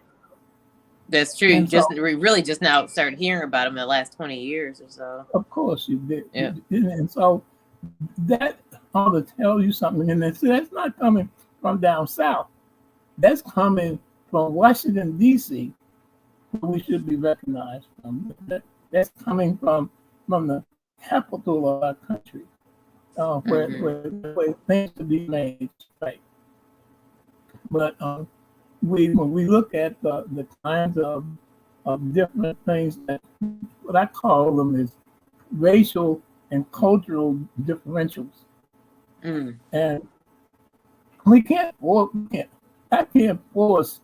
[SPEAKER 2] That's true. We really just now started hearing about them in the last 20 years or so.
[SPEAKER 3] Of course you did.
[SPEAKER 2] Yeah.
[SPEAKER 3] And so that ought to tell you something. And that's not coming from down south. That's coming from Washington, D.C., where we should be recognized from. That's coming from the capital of our country, where things to be made right. But when we look at the kinds of different things that, what I call them is racial and cultural differentials. And I can't force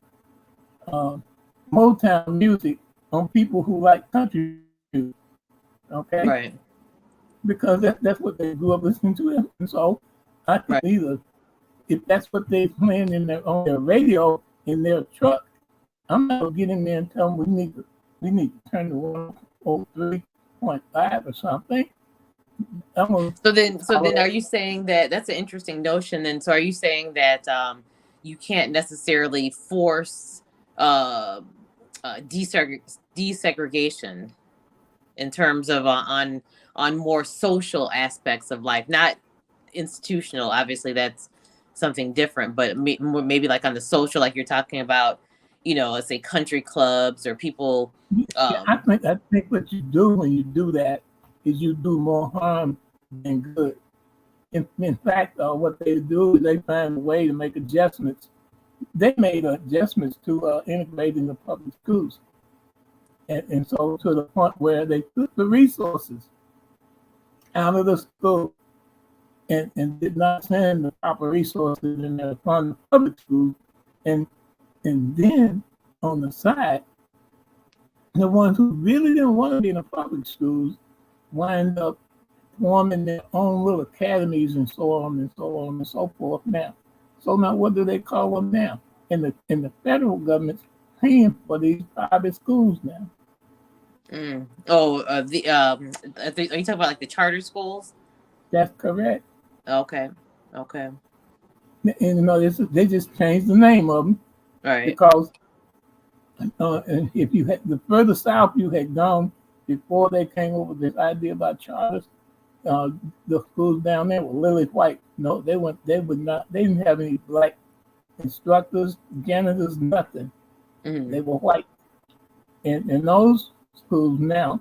[SPEAKER 3] Motown music on people who like country music, okay?
[SPEAKER 2] Right.
[SPEAKER 3] Because that's what they grew up listening to, and so I can either, if that's what they're playing on their radio in their truck, I'm not gonna get in there and tell them we need to turn to 103.5 or something.
[SPEAKER 2] So then are you saying that that's an interesting notion then? So are you saying that you can't necessarily force desegregation in terms of on more social aspects of life, not institutional? Obviously that's something different, but maybe like on the social, like you're talking about, let's say country clubs or people.
[SPEAKER 3] I think what you do when you do that is you do more harm than good. In fact, what they do is they find a way to make adjustments. They made adjustments to integrating the public schools. And so to the point where they took the resources out of the school and did not send the proper resources in there to fund the public schools. And then on the side, the ones who really didn't want to be in the public schools wind up forming their own little academies and so on and so on and so forth now. So now what do they call them now? And the federal government's paying for these private schools now.
[SPEAKER 2] Are you talking about like the charter schools?
[SPEAKER 3] That's correct.
[SPEAKER 2] Okay.
[SPEAKER 3] And they just changed the name of them,
[SPEAKER 2] right?
[SPEAKER 3] Because and if you had the further south you had gone, before they came up with this idea about charters, the schools down there were lily white. No, they would not. They didn't have any black instructors, janitors, nothing.
[SPEAKER 2] Mm-hmm.
[SPEAKER 3] They were white, and those schools now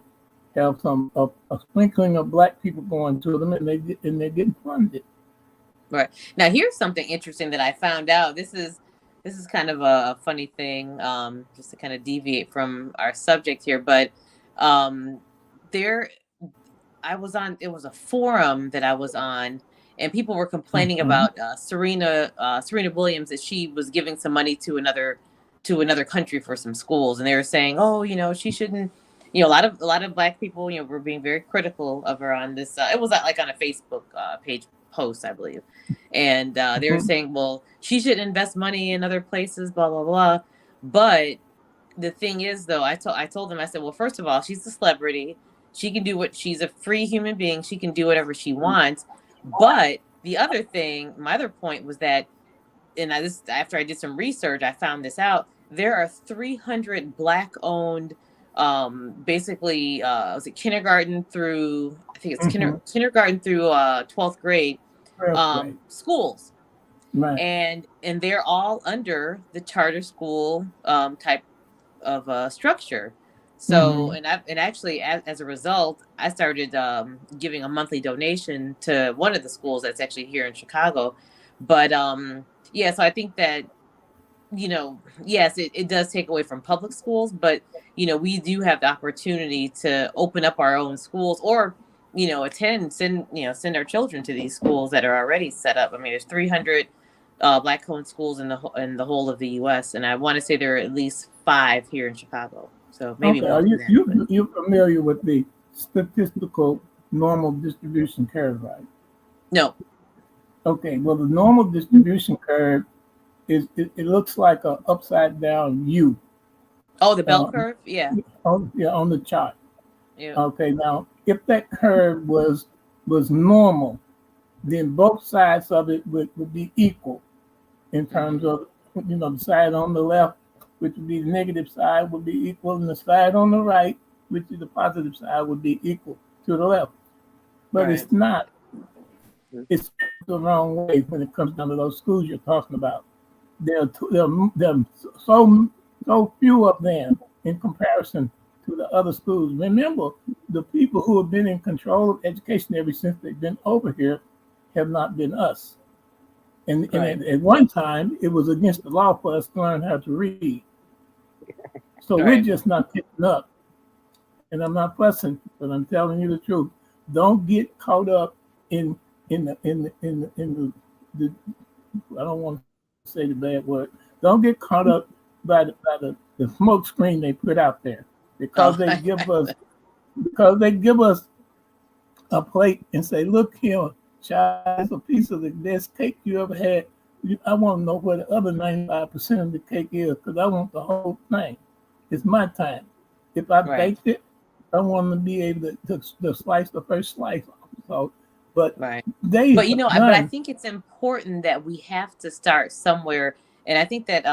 [SPEAKER 3] have a sprinkling of black people going to them, and they're getting funded.
[SPEAKER 2] Right. Now, here's something interesting that I found out. This is kind of a funny thing, just to kind of deviate from our subject here, but there, I was on. It was a forum that I was on, and people were complaining about Serena Williams, that she was giving some money to another country for some schools, and they were saying, oh, she shouldn't. A lot of black people, were being very critical of her on this. It was like on a Facebook page post, I believe, and they were saying, well, she should invest money in other places, blah blah blah. But the thing is, though, I told them, I said, well, first of all, she's a celebrity. She can do she's a free human being. She can do whatever she wants. But the other thing, my other point was that, after I did some research, I found this out. There are 300 Black-owned, basically, was it kindergarten through, I think it's kindergarten through 12th grade, schools.
[SPEAKER 3] Right.
[SPEAKER 2] And they're all under the charter school type of structure. So, and actually, as a result, I started giving a monthly donation to one of the schools that's actually here in Chicago. But yeah, so I think that, yes, it does take away from public schools, but we do have the opportunity to open up our own schools, or send our children to these schools that are already set up. I mean, there's 300 Black-owned schools in the whole of the U.S., and I want to say there are at least 5 here in Chicago. So maybe more than that.
[SPEAKER 3] You familiar with the statistical normal distribution curve, right?
[SPEAKER 2] No.
[SPEAKER 3] Okay. Well, the normal distribution curve it looks like an upside down U.
[SPEAKER 2] Oh, the bell curve? Yeah.
[SPEAKER 3] On the chart.
[SPEAKER 2] Yeah.
[SPEAKER 3] Okay. Now, if that curve was normal, then both sides of it would be equal in terms of, the side on the left, which would be the negative side, would be equal, and the side on the right, which is the positive side, would be equal to the left. But It's not. It's the wrong way when it comes down to those schools you're talking about. There are so few of them in comparison to the other schools. Remember, the people who have been in control of education ever since they've been over here have not been us. And at one time, it was against the law for us to learn how to read. So we're just not picking up. And I'm not fussing, but I'm telling you the truth. Don't get caught up in the I don't want to say the bad word. Don't get caught up by the smoke screen they put out there, because they give us a plate and say, look here, child, it's a piece of the best cake you ever had. I want to know where the other 95% of the cake is, because I want the whole thing. It's my time. If I baked it, I want to be able to slice the first slice. So, but but
[SPEAKER 2] I think it's important that we have to start somewhere, and I think that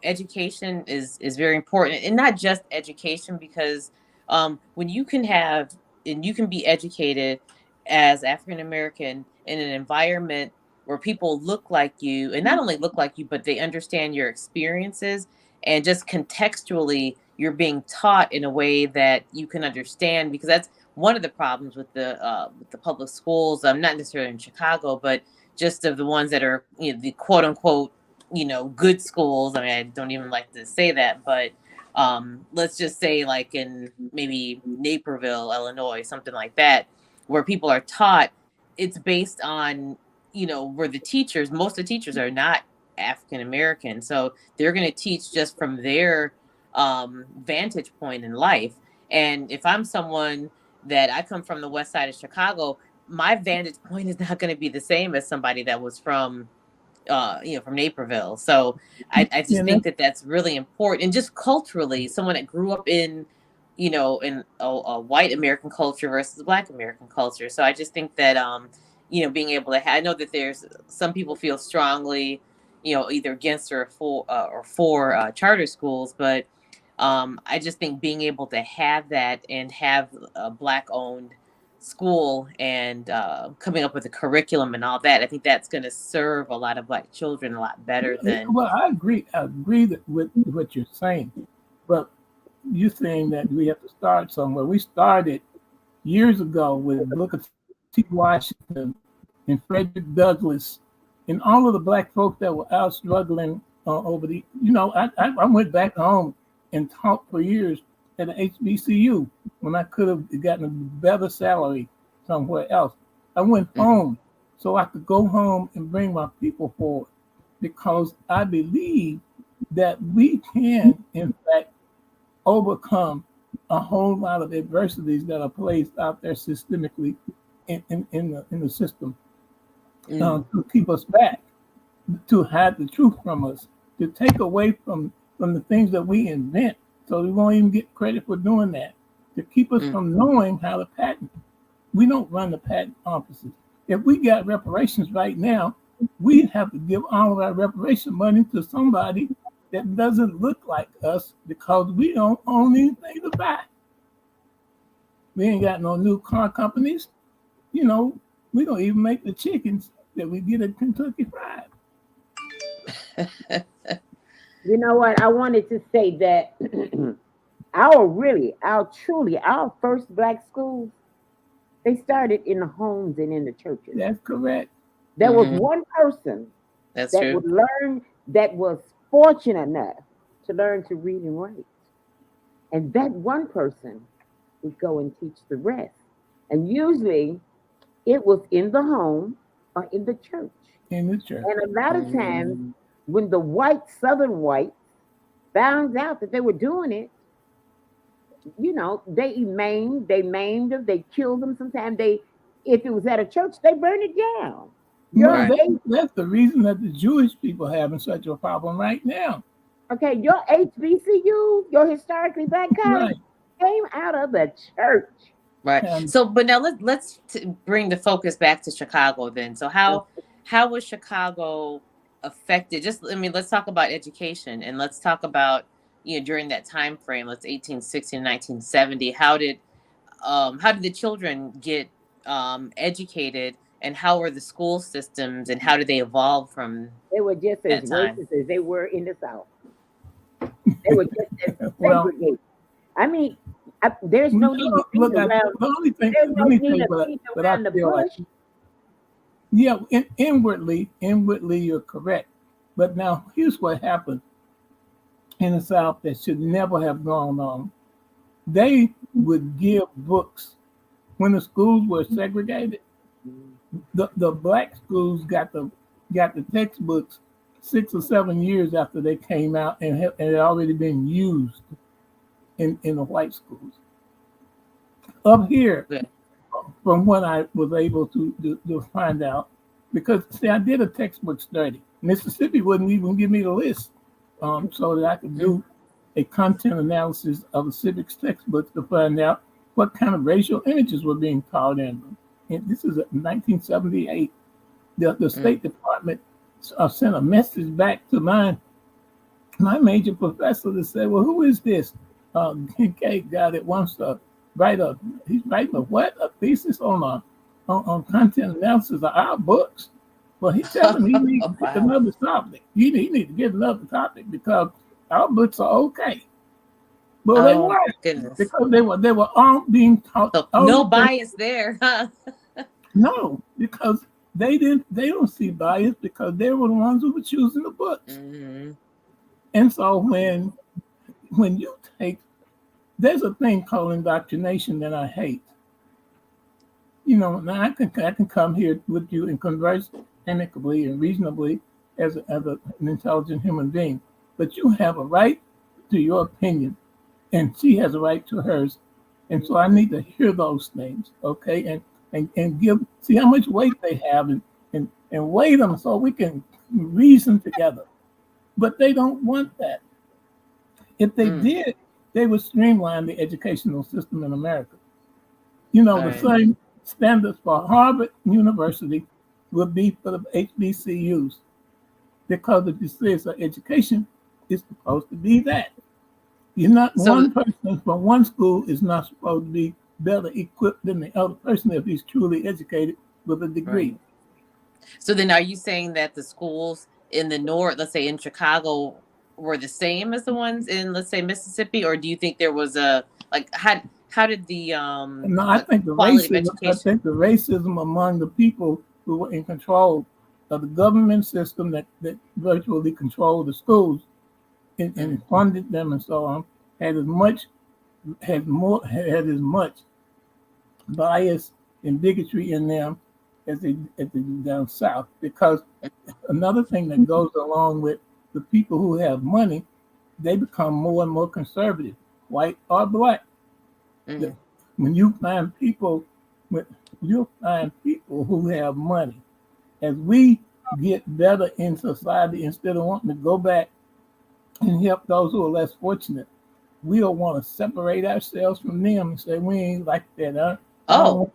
[SPEAKER 2] education is very important, and not just education, because when you can be educated as African American in an environment where people look like you, and not only look like you, but they understand your experiences, and just contextually you're being taught in a way that you can understand, because that's one of the problems with the public schools. Not necessarily in Chicago, but just of the ones that are the quote unquote good schools. I mean, I don't even like to say that, but let's just say like in maybe Naperville, Illinois, something like that, where people are taught, it's based on where most of the teachers are not African American, so they're going to teach just from their vantage point in life. And if I'm someone that I come from the west side of Chicago, my vantage point is not going to be the same as somebody that was from from Naperville. So I just think that that's really important. And just culturally, someone that grew up in in a white American culture versus Black American culture. So I just think that being able to I know that there's some people feel strongly either against or for charter schools, but I just think being able to have that and have a Black-owned school and coming up with a curriculum and all that, I think that's going to serve a lot of Black children a lot better than.
[SPEAKER 3] Well, I agree. I agree with what you're saying, but you're saying that we have to start somewhere. We started years ago with Booker T. Washington and Frederick Douglass and all of the Black folks that were out struggling over the. I went back home and taught for years at the HBCU when I could have gotten a better salary somewhere else. I went home so I could go home and bring my people forward, because I believe that we can, in fact, overcome a whole lot of adversities that are placed out there systemically in the system to keep us back, to hide the truth from us, to take away from the things that we invent, so we won't even get credit for doing that, to keep us from knowing how to patent. We don't run the patent offices. If we got reparations right now, we'd have to give all of our reparation money to somebody that doesn't look like us, because we don't own anything to buy. We ain't got no new car companies. We don't even make the chickens that we get at Kentucky Fried.
[SPEAKER 1] You know what? I wanted to say that our first Black schools, they started in the homes and in the churches.
[SPEAKER 3] That's correct.
[SPEAKER 1] There was one person
[SPEAKER 2] That's
[SPEAKER 1] that
[SPEAKER 2] true.
[SPEAKER 1] would learn, that was fortunate enough to learn to read and write. And that one person would go and teach the rest. And usually it was in the home or in the church.
[SPEAKER 3] In the church.
[SPEAKER 1] And a lot of times when the Southern whites found out that they were doing it, they maimed them, they killed them. Sometimes if it was at a church, they burned it down.
[SPEAKER 3] That's the reason that the Jewish people are having such a problem right now.
[SPEAKER 1] Okay, your HBCU, your historically Black college, came out of the church.
[SPEAKER 2] Right. So, but now let's bring the focus back to Chicago then. So how was Chicago affected? Let's talk about education, and let's talk about, during that time frame, let's 1860 and 1970, how did the children get educated, and how were the school systems, and how did they evolve from?
[SPEAKER 1] They were just as racist as they were in the South. They were just as segregated. There's no need to beat around.
[SPEAKER 3] The only thing, let me tell you what I feel like. Yeah, inwardly, you're correct. But now, here's what happened in the South that should never have gone on. They would give books when the schools were segregated. The Black schools got the textbooks 6 or 7 years after they came out and had already been used in the white schools. Up here, from what I was able to find out, because I did a textbook study. Mississippi wouldn't even give me the list, so that I could do a content analysis of the civics textbooks to find out what kind of racial images were being taught in them. And this is 1978. The State Department sent a message back to my major professor to say, well, who is this Kincaide guy that wants to he's writing a thesis on content analysis of our books? Well, he's telling me he needs to get another topic. He need to get another topic because our books are okay. But they weren't, because they were all being taught.
[SPEAKER 2] So no bias there, huh?
[SPEAKER 3] No, because they don't see bias, because they were the ones who were choosing the books. And so when you there's a thing called indoctrination that I hate. Now I can come here with you and converse amicably and reasonably as an intelligent human being, but you have a right to your opinion, and she has a right to hers, and so I need to hear those things, okay, and see how much weight they have, and weigh them so we can reason together. But they don't want that. If they did, they would streamline the educational system in America. The same standards for Harvard University would be for the HBCUs, because if you say it's an education, it's supposed to be that. You're not
[SPEAKER 2] So
[SPEAKER 3] one person from one school is not supposed to be better equipped than the other person if he's truly educated with a degree.
[SPEAKER 2] right. So then are you saying that the schools in the north, let's say in Chicago, were the same as the ones in, let's say, Mississippi, or do you think there was a like how did
[SPEAKER 3] No, I
[SPEAKER 2] the
[SPEAKER 3] think the
[SPEAKER 2] quality of
[SPEAKER 3] racism. I
[SPEAKER 2] education?
[SPEAKER 3] think the racism among the people who were in control of the government system that virtually controlled the schools and funded them and so on had as much had as much bias and bigotry in them as they do down south. Because another thing that goes along with the people who have money, they become more and more conservative, white or black.
[SPEAKER 2] Mm-hmm.
[SPEAKER 3] When you find people, when you find people who have money, as we get better in society, instead of wanting to go back and help those who are less fortunate, we'll want to separate ourselves from them and say we ain't like that. I don't
[SPEAKER 2] Oh,
[SPEAKER 3] want.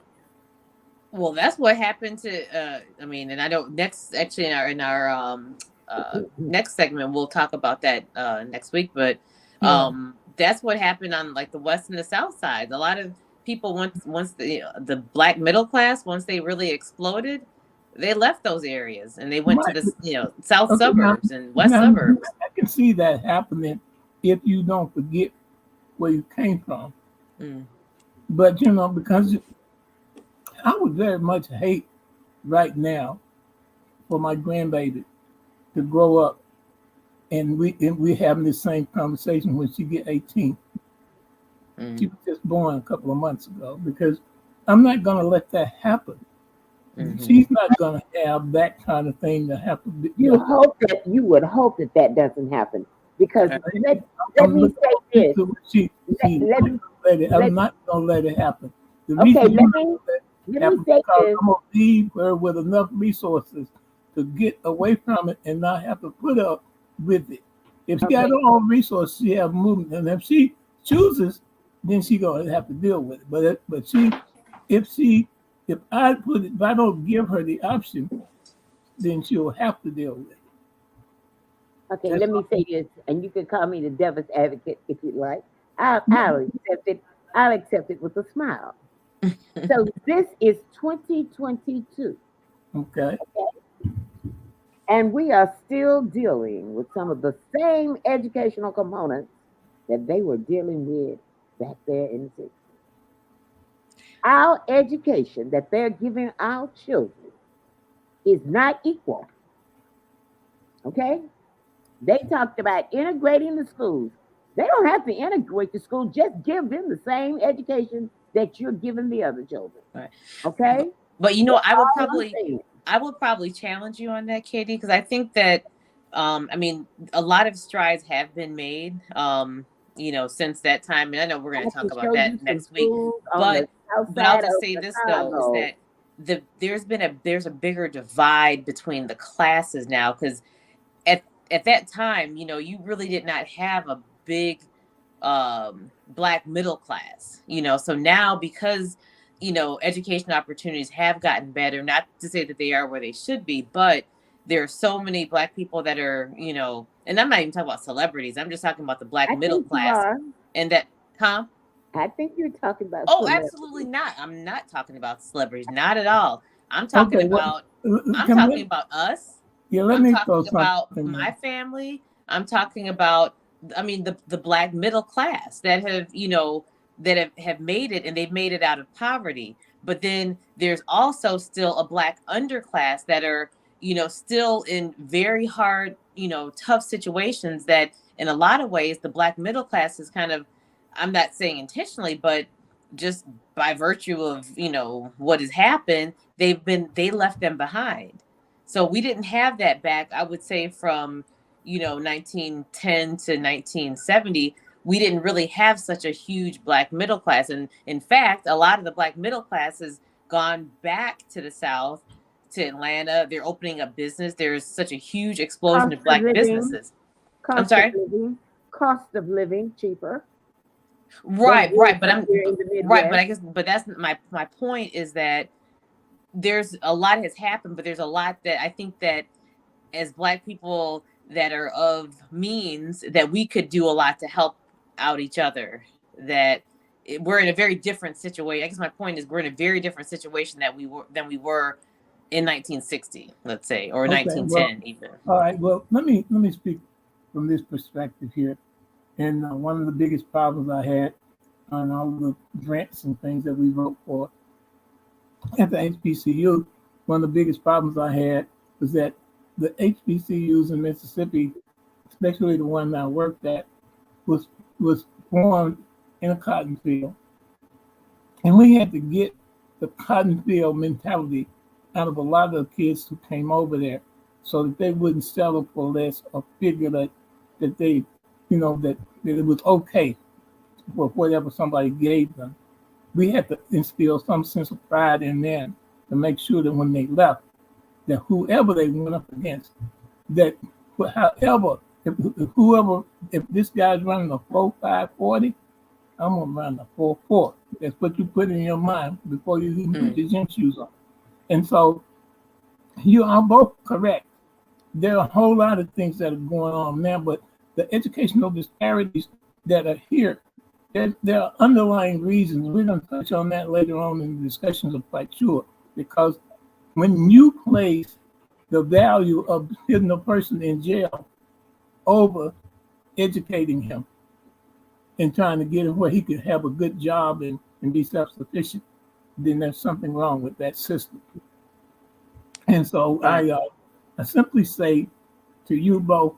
[SPEAKER 2] well, that's what happened to. I mean, and I don't. Next, actually, in our next segment, we'll talk about that next week. But
[SPEAKER 3] Yeah,
[SPEAKER 2] that's what happened on like the west and the south side. A lot of people once the black middle class, once they really exploded, they left those areas and they went to
[SPEAKER 3] right.
[SPEAKER 2] the south
[SPEAKER 3] Okay,
[SPEAKER 2] suburbs and west
[SPEAKER 3] now
[SPEAKER 2] suburbs.
[SPEAKER 3] I can see that happening if you don't forget where you came from.
[SPEAKER 2] Mm.
[SPEAKER 3] But because I would very much hate right now for my grandbaby to grow up and we having the same conversation when she get 18. She
[SPEAKER 2] Mm.
[SPEAKER 3] was just born a couple of months ago because I'm not gonna let that happen.
[SPEAKER 2] Mm-hmm.
[SPEAKER 3] She's not gonna have that kind of thing to happen.
[SPEAKER 1] You would hope that that doesn't happen because let
[SPEAKER 3] I'm
[SPEAKER 1] me
[SPEAKER 3] looking
[SPEAKER 1] say this.
[SPEAKER 3] to what she
[SPEAKER 1] Let me
[SPEAKER 3] I'm
[SPEAKER 1] let
[SPEAKER 3] not gonna let it happen. The
[SPEAKER 1] okay.
[SPEAKER 3] reason I'm not gonna let it
[SPEAKER 1] Let me
[SPEAKER 3] happen
[SPEAKER 1] say
[SPEAKER 3] because
[SPEAKER 1] this.
[SPEAKER 3] I'm gonna leave her with enough resources to get away from it and not have to put up with it. If she got
[SPEAKER 1] Okay,
[SPEAKER 3] her own resources, she have movement, and if she chooses, then she gonna have to deal with it. If she, if I don't give her the option, then she'll have to deal with it.
[SPEAKER 1] okay.
[SPEAKER 3] That's
[SPEAKER 1] Let me say this, and you can call me the devil's advocate if you like. I'll
[SPEAKER 3] all.
[SPEAKER 1] accept it. I'll accept it with a smile. So this is 2022,
[SPEAKER 3] Okay.
[SPEAKER 1] and we are still dealing with some of the same educational components that they were dealing with back there in the 60s. Our education that they're giving our children is not equal. Okay? They talked about integrating the schools. They don't have to integrate the school, just give them the same education that you're giving the other children.
[SPEAKER 2] Right.
[SPEAKER 1] Okay?
[SPEAKER 2] But
[SPEAKER 1] That's
[SPEAKER 2] I would
[SPEAKER 1] all I'm
[SPEAKER 2] probably
[SPEAKER 1] saying.
[SPEAKER 2] challenge you on that, Katie, because I think that I mean a lot of strides have been made since that time. And I know we're
[SPEAKER 1] I
[SPEAKER 2] gonna
[SPEAKER 1] can
[SPEAKER 2] talk about
[SPEAKER 1] show you
[SPEAKER 2] that
[SPEAKER 1] some
[SPEAKER 2] next week.
[SPEAKER 1] schools on the
[SPEAKER 2] But
[SPEAKER 1] south
[SPEAKER 2] I'll
[SPEAKER 1] side
[SPEAKER 2] just
[SPEAKER 1] of
[SPEAKER 2] say this though, is
[SPEAKER 1] Chicago.
[SPEAKER 2] that there's a bigger divide between the classes now, because at that time, you really did not have a big black middle class, so now, because education opportunities have gotten better, not to say that they are where they should be, but there are so many black people that are, and I'm not even talking about celebrities, I'm just talking about the black
[SPEAKER 1] I
[SPEAKER 2] middle
[SPEAKER 1] think you
[SPEAKER 2] class.
[SPEAKER 1] are.
[SPEAKER 2] And that, huh?
[SPEAKER 1] I think you're talking about
[SPEAKER 2] Oh, absolutely
[SPEAKER 1] celebrities.
[SPEAKER 2] not. I'm not talking about celebrities, not at all. i'm talking
[SPEAKER 3] Okay.
[SPEAKER 2] about I'm
[SPEAKER 3] Can
[SPEAKER 2] talking
[SPEAKER 3] let,
[SPEAKER 2] about us.
[SPEAKER 3] yeah, let
[SPEAKER 2] I'm
[SPEAKER 3] me throw
[SPEAKER 2] talking
[SPEAKER 3] something
[SPEAKER 2] about
[SPEAKER 3] in there.
[SPEAKER 2] my family. I'm talking about, I mean, the black middle class that have, have made it, and they've made it out of poverty. But then there's also still a black underclass that are, still in very hard, tough situations that in a lot of ways the black middle class is kind of, I'm not saying intentionally, but just by virtue of, what has happened, they left them behind. So we didn't have that back, I would say, from 1910 to 1970. We didn't really have such a huge black middle class, and in fact, a lot of the black middle class has gone back to the South, to Atlanta. They're opening up business. There's such a huge explosion
[SPEAKER 1] Cost
[SPEAKER 2] of
[SPEAKER 1] of
[SPEAKER 2] black
[SPEAKER 1] living,
[SPEAKER 2] businesses. I'm
[SPEAKER 1] cost of
[SPEAKER 2] sorry.
[SPEAKER 1] living, cost of living cheaper than it
[SPEAKER 2] Right,
[SPEAKER 1] is
[SPEAKER 2] right, but
[SPEAKER 1] up here in the Midwest.
[SPEAKER 2] I guess, but that's my point, is that there's a lot has happened, but there's a lot that I think that as black people that are of means, that we could do a lot to help out each other, that we're in a very different situation. I guess my point is we're in a very different situation than we were in 1960, let's say, or
[SPEAKER 3] Okay,
[SPEAKER 2] 1910 even.
[SPEAKER 3] All right. Well, let me speak from this perspective here. And one of the biggest problems I had on all the grants and things that we wrote for at the HBCU, one of the biggest problems I had was that the HBCUs in Mississippi, especially the one I worked at, was formed in a cotton field. And we had to get the cotton field mentality out of a lot of the kids who came over there so that they wouldn't settle for less or figure that they, that it was okay for whatever somebody gave them. We had to instill some sense of pride in them to make sure that when they left, that whoever they went up against, that however, if this guy's running a 4.540, I'm gonna run a 4.4. That's what you put in your mind before you even put your gym shoes on. And so you are both correct. There are a whole lot of things that are going on now, but the educational disparities that are here, there are underlying reasons. We're going to touch on that later on in the discussions, I'm quite sure, because when you place the value of putting a person in jail over educating him and trying to get him where he could have a good job and be self-sufficient, then there's something wrong with that system. And so I simply say to you both,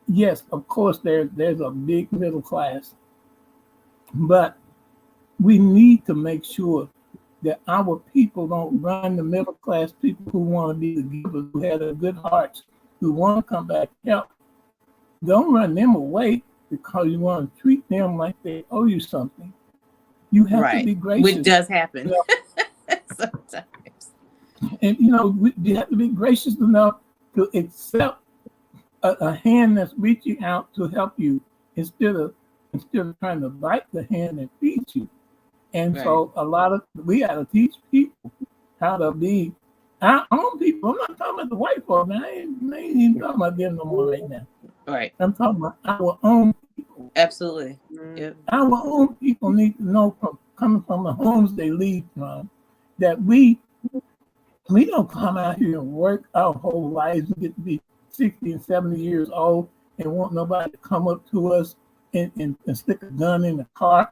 [SPEAKER 3] yes, of course, there's a big middle class, but we need to make sure that our people don't run the middle class people who want to be the givers, who have a good hearts, who want to come back and help. Don't run them away because you want to treat them like they owe you something. You have to be gracious.
[SPEAKER 2] Which does happen sometimes.
[SPEAKER 3] And you have to be gracious enough to accept a hand that's reaching out to help you instead of trying to bite the hand that feeds you. And so we got to teach people how to be our own people. I'm not talking about the white folks. I ain't even talking about them no more right now.
[SPEAKER 2] Right.
[SPEAKER 3] I'm talking about our own people.
[SPEAKER 2] Absolutely. Yep.
[SPEAKER 3] Our own people need to know coming from the homes they leave from that we don't come out here and work our whole lives and get to be 60 and 70 years old and want nobody to come up to us and stick a gun in the car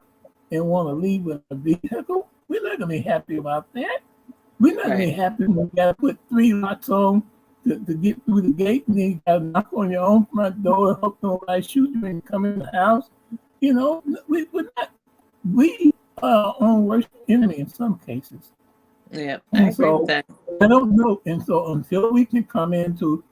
[SPEAKER 3] and want to leave with a vehicle. We're not going to be happy about that. We're not going to be happy when we got to put 3 locks on to get through the gate, and then you got to knock on your own front door and hope nobody shoot you when you come in the house. We are our own worst enemy in some cases.
[SPEAKER 2] Yeah, I agree with that.
[SPEAKER 3] I don't know. And so until we can come into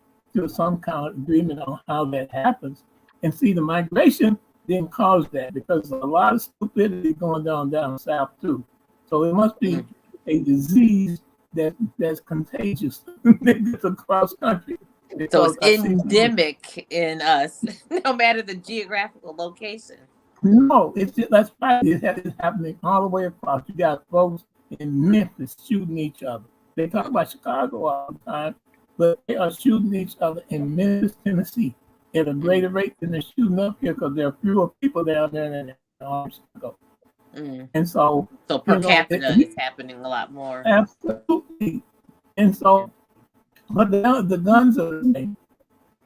[SPEAKER 3] some kind of agreement on how that happens, and see the migration didn't cause that, because a lot of stupidity going down south too. So it must be a disease that's contagious that's across country.
[SPEAKER 2] So it's endemic in us, no matter the geographical location.
[SPEAKER 3] No, that's right. It's happening all the way across. You got folks in Memphis shooting each other. They talk about Chicago all the time, but they are shooting each other in Memphis, Tennessee, at a greater rate than they're shooting up here because there are fewer people down there than in Chicago. And so
[SPEAKER 2] per capita, it's happening a lot more.
[SPEAKER 3] Absolutely. And so, but the guns are the same.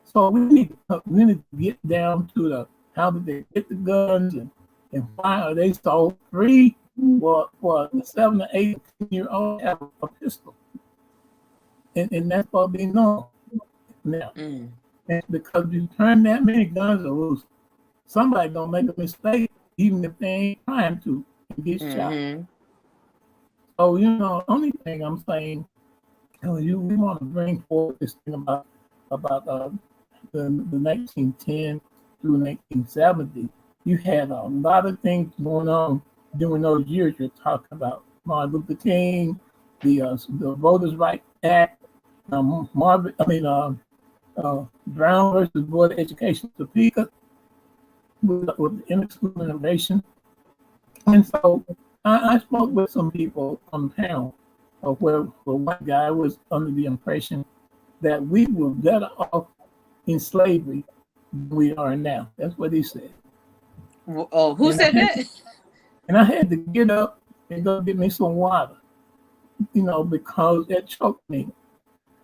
[SPEAKER 3] So we need to get down to how did they get the guns and why are they so free for a 7 or 8 year old to have a pistol? And that's what we know now. And because you turn that many guns loose, somebody gonna make a mistake, even if they ain't trying to, and get shot. So only thing I'm saying, we want to bring forward this thing about the 1910 through 1970. You had a lot of things going on during those years you're talking about. Martin Luther King, the Voters' Rights Act, Brown versus Board of Education, Topeka, with the school innovation. And so I spoke with some people on the panel where one guy was under the impression that we were better off in slavery than we are now. That's what he said.
[SPEAKER 2] Oh, who
[SPEAKER 3] And I
[SPEAKER 2] said
[SPEAKER 3] had,
[SPEAKER 2] that?
[SPEAKER 3] and I had to get up and go get me some water, because it choked me.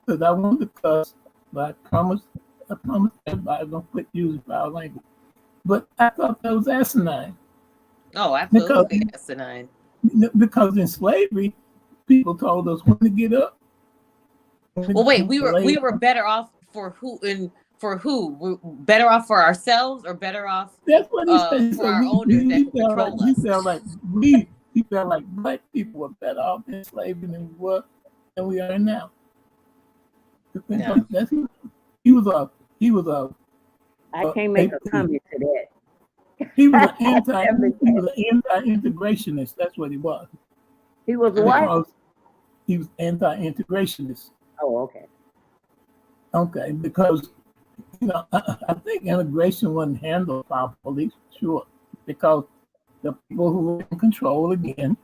[SPEAKER 3] Because I wanted to cuss, but I promised everybody I don't quit using foul language. But I thought that was asinine
[SPEAKER 2] Oh,
[SPEAKER 3] because
[SPEAKER 2] absolutely asinine.
[SPEAKER 3] because in slavery, people told us when to get up,
[SPEAKER 2] Well, wait,
[SPEAKER 3] when to lay
[SPEAKER 2] we were
[SPEAKER 3] down.
[SPEAKER 2] better off for who and for who? We're better off for ourselves or better off
[SPEAKER 3] That's what he said.
[SPEAKER 2] for
[SPEAKER 3] So
[SPEAKER 2] our owners that could control
[SPEAKER 3] he
[SPEAKER 2] us?
[SPEAKER 3] felt like he felt like black people were better off in slavery than we are now.
[SPEAKER 2] No.
[SPEAKER 3] That's he was a he was
[SPEAKER 1] I can't
[SPEAKER 3] a
[SPEAKER 1] make a comment to that.
[SPEAKER 3] he was an
[SPEAKER 1] Definitely can't.
[SPEAKER 3] anti-integrationist. That's what he was,
[SPEAKER 1] He was
[SPEAKER 2] Okay.
[SPEAKER 1] what?
[SPEAKER 3] because he was anti-integrationist.
[SPEAKER 1] Oh, okay.
[SPEAKER 3] Okay, because I think integration wasn't handled properly, sure, because the people who were in control again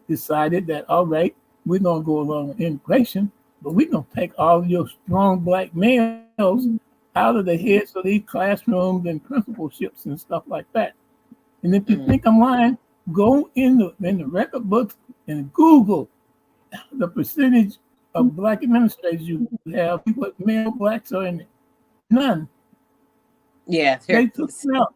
[SPEAKER 3] decided that, all right, we're gonna go along with integration, but we're gonna take all of your strong black males out of the heads of these classrooms and principalships and stuff like that. And if you
[SPEAKER 2] Mm.
[SPEAKER 3] think I'm lying, go in the record books and Google the percentage of black administrators you have, what male blacks are in it. None.
[SPEAKER 2] Yeah.
[SPEAKER 3] They took them out.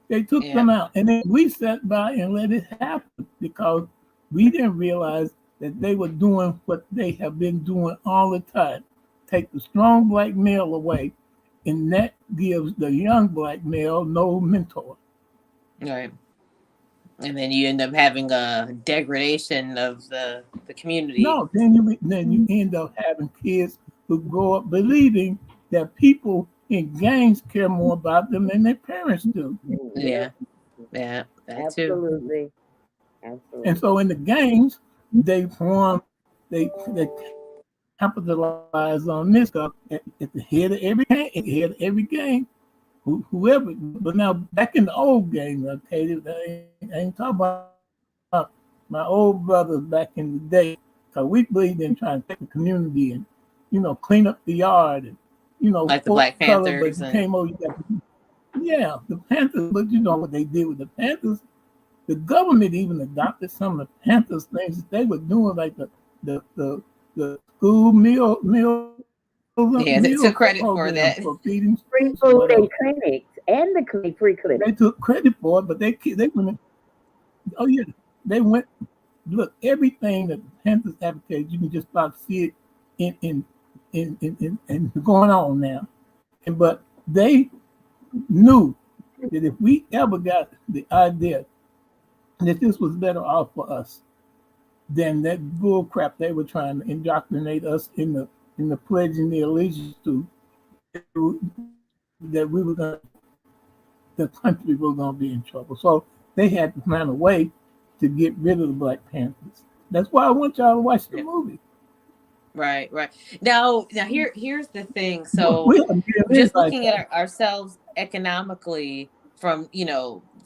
[SPEAKER 3] They took
[SPEAKER 2] Yeah.
[SPEAKER 3] them out. And then we sat by and let it happen because we didn't realize that they were doing what they have been doing all the time. Take the strong black male away, and that gives the young black male no mentor.
[SPEAKER 2] Right. And then you end up having a degradation of the community.
[SPEAKER 3] No, then you end up having kids who grow up believing that people in gangs care more about them than their parents do.
[SPEAKER 2] Yeah. Yeah. That too.
[SPEAKER 1] Absolutely.
[SPEAKER 3] And
[SPEAKER 1] Absolutely.
[SPEAKER 3] so in the gangs, they they capitalize on this stuff at the head of every gang, at the head of every gang, whoever. But now back in the old gang, okay, I ain't talking about my old brothers back in the day, because we believed in trying to take the community and clean up the yard and
[SPEAKER 2] Like the
[SPEAKER 3] folk
[SPEAKER 2] Black
[SPEAKER 3] color, but
[SPEAKER 2] Panthers
[SPEAKER 3] you
[SPEAKER 2] and
[SPEAKER 3] came over, yeah, the Panthers. But you know what they did with the Panthers? The government even adopted some of the Panthers things that they were doing, like the school
[SPEAKER 2] yeah, they
[SPEAKER 3] meal
[SPEAKER 2] took credit for
[SPEAKER 3] program
[SPEAKER 2] that.
[SPEAKER 3] for feeding
[SPEAKER 1] Free
[SPEAKER 3] or
[SPEAKER 1] food
[SPEAKER 3] whatever.
[SPEAKER 1] and clinics and the free
[SPEAKER 3] They
[SPEAKER 1] clinics.
[SPEAKER 3] took credit for it, but they went. Oh yeah, they went. Look, everything that the Panthers advocated, you can just about see it in going on now. But they knew that if we ever got the idea that this was better off for us than that bull crap they were trying to indoctrinate us in the pledging the allegiance to, that we were going, the country was going to be in trouble. So they had to find a way to get rid of the Black Panthers. That's why I want y'all to watch the
[SPEAKER 2] Yeah.
[SPEAKER 3] movie.
[SPEAKER 2] Right, right. Now here's the thing. So
[SPEAKER 3] We haven't given
[SPEAKER 2] just
[SPEAKER 3] anybody
[SPEAKER 2] looking at ourselves economically from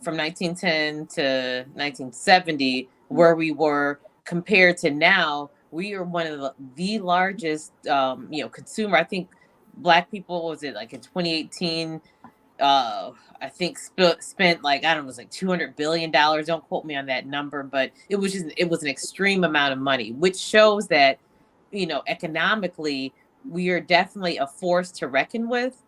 [SPEAKER 2] from 1910 to 1970, where we were compared to now, we are one of the largest consumer. I think black people, was it like in 2018, I think spent like, I don't know, it was like $200 billion. Don't quote me on that number, but it was an extreme amount of money, which shows that economically we are definitely a force to reckon with,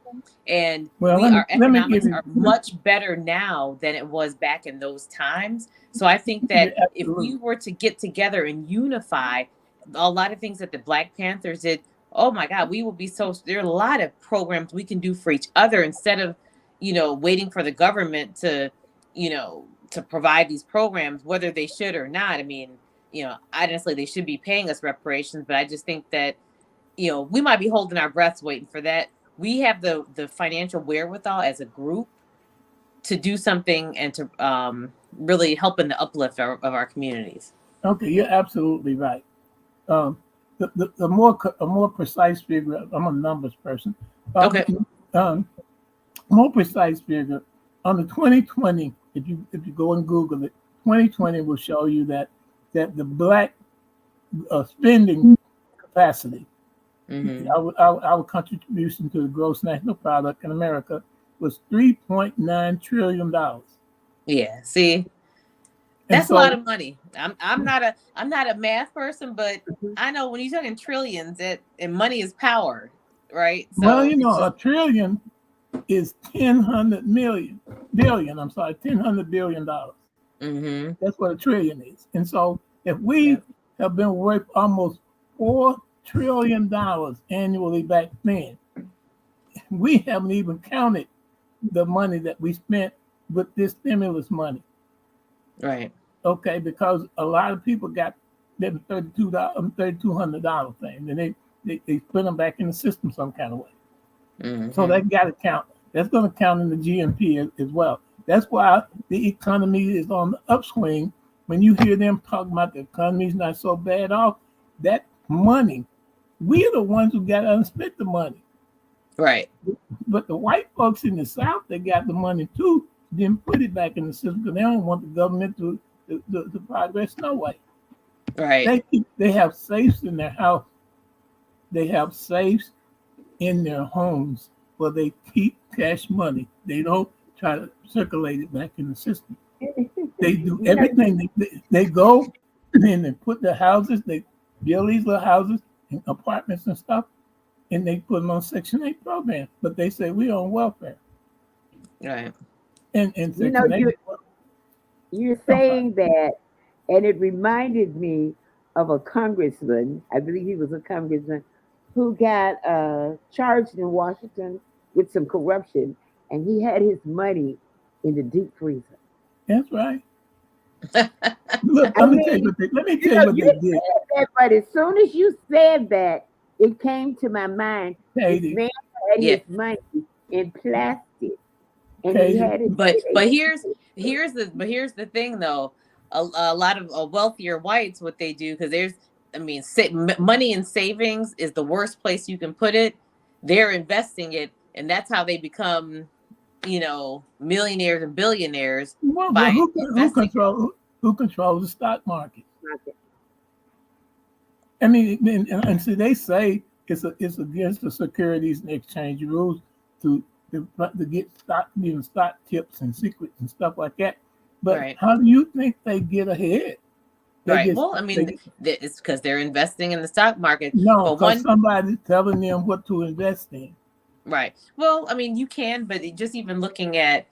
[SPEAKER 2] and
[SPEAKER 3] Well,
[SPEAKER 2] our
[SPEAKER 3] let me give
[SPEAKER 2] economics
[SPEAKER 3] you.
[SPEAKER 2] are much better now than it was back in those times. So I think
[SPEAKER 3] Yeah,
[SPEAKER 2] that if
[SPEAKER 3] absolutely.
[SPEAKER 2] we were to get together and unify a lot of things that the Black Panthers did, oh my God, we will be so. There are a lot of programs we can do for each other instead of waiting for the government to provide these programs, whether they should or not. I mean, honestly, they should be paying us reparations, but I just think that we might be holding our breaths waiting for that. We have the financial wherewithal as a group to do something and to really help in the uplift of our communities.
[SPEAKER 3] Okay, you're absolutely right. Um, the more a more precise figure. I'm a numbers person.
[SPEAKER 2] Okay.
[SPEAKER 3] Um, more precise figure on the 2020. If you go and Google it, 2020 will show you that the black spending capacity,
[SPEAKER 2] Mm-hmm.
[SPEAKER 3] our contribution to the gross national product in America was $3.9 trillion.
[SPEAKER 2] Yeah. See,
[SPEAKER 3] And
[SPEAKER 2] that's a lot
[SPEAKER 3] so,
[SPEAKER 2] of money. I'm not a math person, but I know when you're talking trillions, and money is power, right?
[SPEAKER 3] well,
[SPEAKER 2] So it's just
[SPEAKER 3] a trillion is 10 billion.
[SPEAKER 2] mm-hmm.
[SPEAKER 3] That's what a trillion is. And so if we
[SPEAKER 2] Yep.
[SPEAKER 3] have been worth almost $4 trillion annually back then, we haven't even counted the money that we spent with this stimulus money.
[SPEAKER 2] Right.
[SPEAKER 3] Okay, because a lot of people got them $3,200 thing, and they put them back in the system some kind of way. So
[SPEAKER 2] Mm-hmm.
[SPEAKER 3] that got to count. That's going to count in the GNP as well. That's why the economy is on the upswing. When you hear them talking about the economy's not so bad off, that money, we're the ones who got to unspent the money.
[SPEAKER 2] Right.
[SPEAKER 3] But the white folks in the South, they got the money too, didn't put it back in the system because they don't want the government to progress no way.
[SPEAKER 2] Right.
[SPEAKER 3] They have safes in their house. They have safes in their homes where they keep cash money. They don't try to circulate it back in the system. They do
[SPEAKER 1] You know,
[SPEAKER 3] everything. They go and they put the houses, they build these little houses and apartments and stuff, and they put them on Section 8 program. But they say we're on welfare.
[SPEAKER 2] Right.
[SPEAKER 3] And
[SPEAKER 1] you know,
[SPEAKER 3] Section 8,
[SPEAKER 1] you're
[SPEAKER 3] I'm sorry.
[SPEAKER 1] saying that, and it reminded me of a congressman. I believe he was a congressman who got charged in Washington with some corruption, and he had his money in the deep freezer.
[SPEAKER 3] That's right. Look,
[SPEAKER 1] I mean,
[SPEAKER 3] let me
[SPEAKER 1] you
[SPEAKER 3] tell
[SPEAKER 1] know,
[SPEAKER 3] you what
[SPEAKER 1] you
[SPEAKER 3] they did,
[SPEAKER 1] said that, but as soon as you said that, it came to my mind. This
[SPEAKER 3] Katie.
[SPEAKER 1] man had
[SPEAKER 2] Yeah.
[SPEAKER 1] his money in plastic, and he
[SPEAKER 3] Katie,
[SPEAKER 1] had it.
[SPEAKER 2] But here's the thing though. A lot of wealthier whites, what they do, because money in savings is the worst place you can put it. They're investing it, and that's how they become, millionaires and billionaires
[SPEAKER 3] well,
[SPEAKER 2] by
[SPEAKER 3] who
[SPEAKER 2] investing.
[SPEAKER 3] controls the stock market? I mean, and so they say it's against the Securities and Exchange rules to get stock tips and secrets and stuff like that. But
[SPEAKER 2] Right.
[SPEAKER 3] how do you think they get ahead?
[SPEAKER 2] Right. Well, it's because they're investing in the stock market.
[SPEAKER 3] No,
[SPEAKER 2] But
[SPEAKER 3] because
[SPEAKER 2] one
[SPEAKER 3] somebody's telling them what to invest in.
[SPEAKER 2] Right. Well, you can, but just even looking at,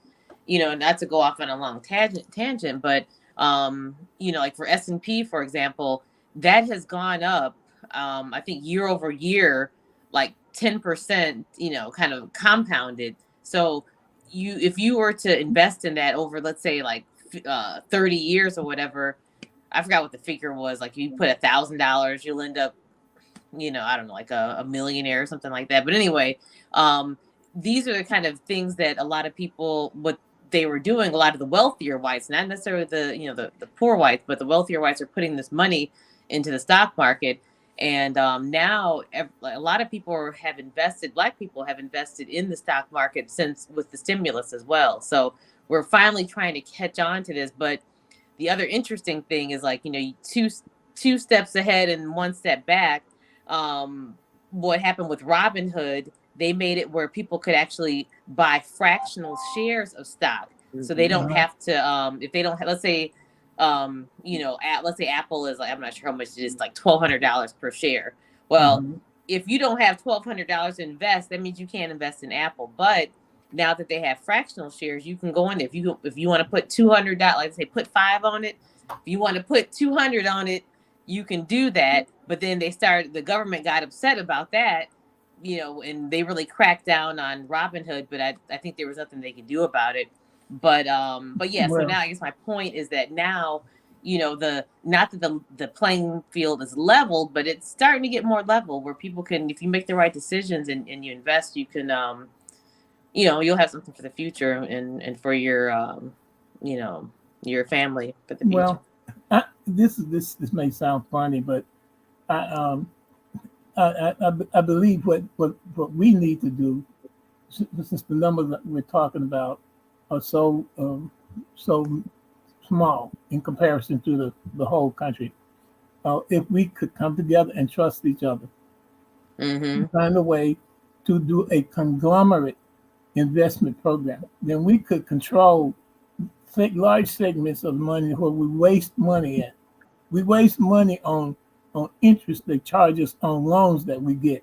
[SPEAKER 2] not to go off on a long tangent, but like for S&P, for example, that has gone up, I think year over year, like 10%, kind of compounded. So if you were to invest in that over, let's say like 30 years or whatever, I forgot what the figure was. Like you put $1,000, you'll end up, I don't know, like a millionaire or something like that. But anyway, these are the kind of things that a lot of people, what they were doing, a lot of the wealthier whites, not necessarily the poor whites, but the wealthier whites are putting this money into the stock market. And now a lot of people have invested, Black people have invested in the stock market since with the stimulus as well. So we're finally trying to catch on to this. But the other interesting thing is like, two steps ahead and one step back. What happened with Robinhood, they made it where people could actually buy fractional shares of stock. So they don't have to, if they don't have, let's say, let's say Apple is like, I'm not sure how much it is, like $1,200 per share. Well, if you don't have $1,200 to invest, that means you can't invest in Apple. But now that they have fractional shares, you can go in. If you want to put $200, like say put 5 on it. If you want to put 200 on it, you can do that. But then the government got upset about that, and they really cracked down on Robinhood. But I think there was nothing they could do about it. But yeah. So now I guess my point is that now, not that the playing field is leveled, but it's starting to get more level where people can, if you make the right decisions and you invest, you can you'll have something for the future and for your your family for the future.
[SPEAKER 3] Well, this may sound funny, but I I believe what we need to do, since the numbers that we're talking about are so small in comparison to the whole country, if we could come together and trust each other, find a way to do a conglomerate investment program, then we could control large segments of money where we waste money at. We waste money on interest they charge us on loans that we get.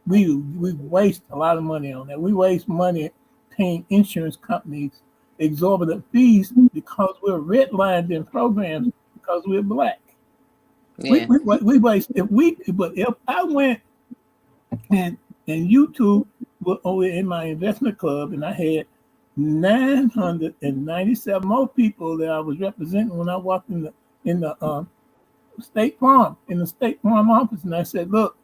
[SPEAKER 3] We waste a lot of money on that. We waste money paying insurance companies exorbitant fees because we're redlined in programs because we're black.
[SPEAKER 2] Yeah.
[SPEAKER 3] We waste if I went and you two were over in my investment club and I had 997 more people that I was representing when I walked in the State Farm office, and I said, look,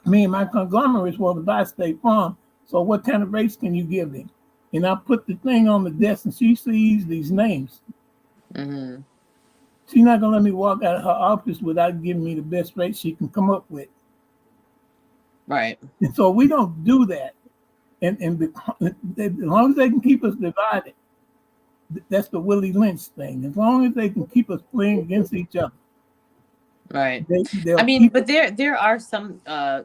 [SPEAKER 3] me and my conglomerates want to buy State Farm, so what kind of rates can you give me? And I put the thing on the desk and she sees these names.
[SPEAKER 2] Mm-hmm.
[SPEAKER 3] She's not gonna let me walk out of her office without giving me the best rate she can come up with.
[SPEAKER 2] Right.
[SPEAKER 3] And so we don't do that. And as long as they can keep us divided, that's the Willie Lynch thing. As long as they can keep us playing against each other.
[SPEAKER 2] Right.
[SPEAKER 3] They'll
[SPEAKER 2] I mean, but
[SPEAKER 3] us.
[SPEAKER 2] there are some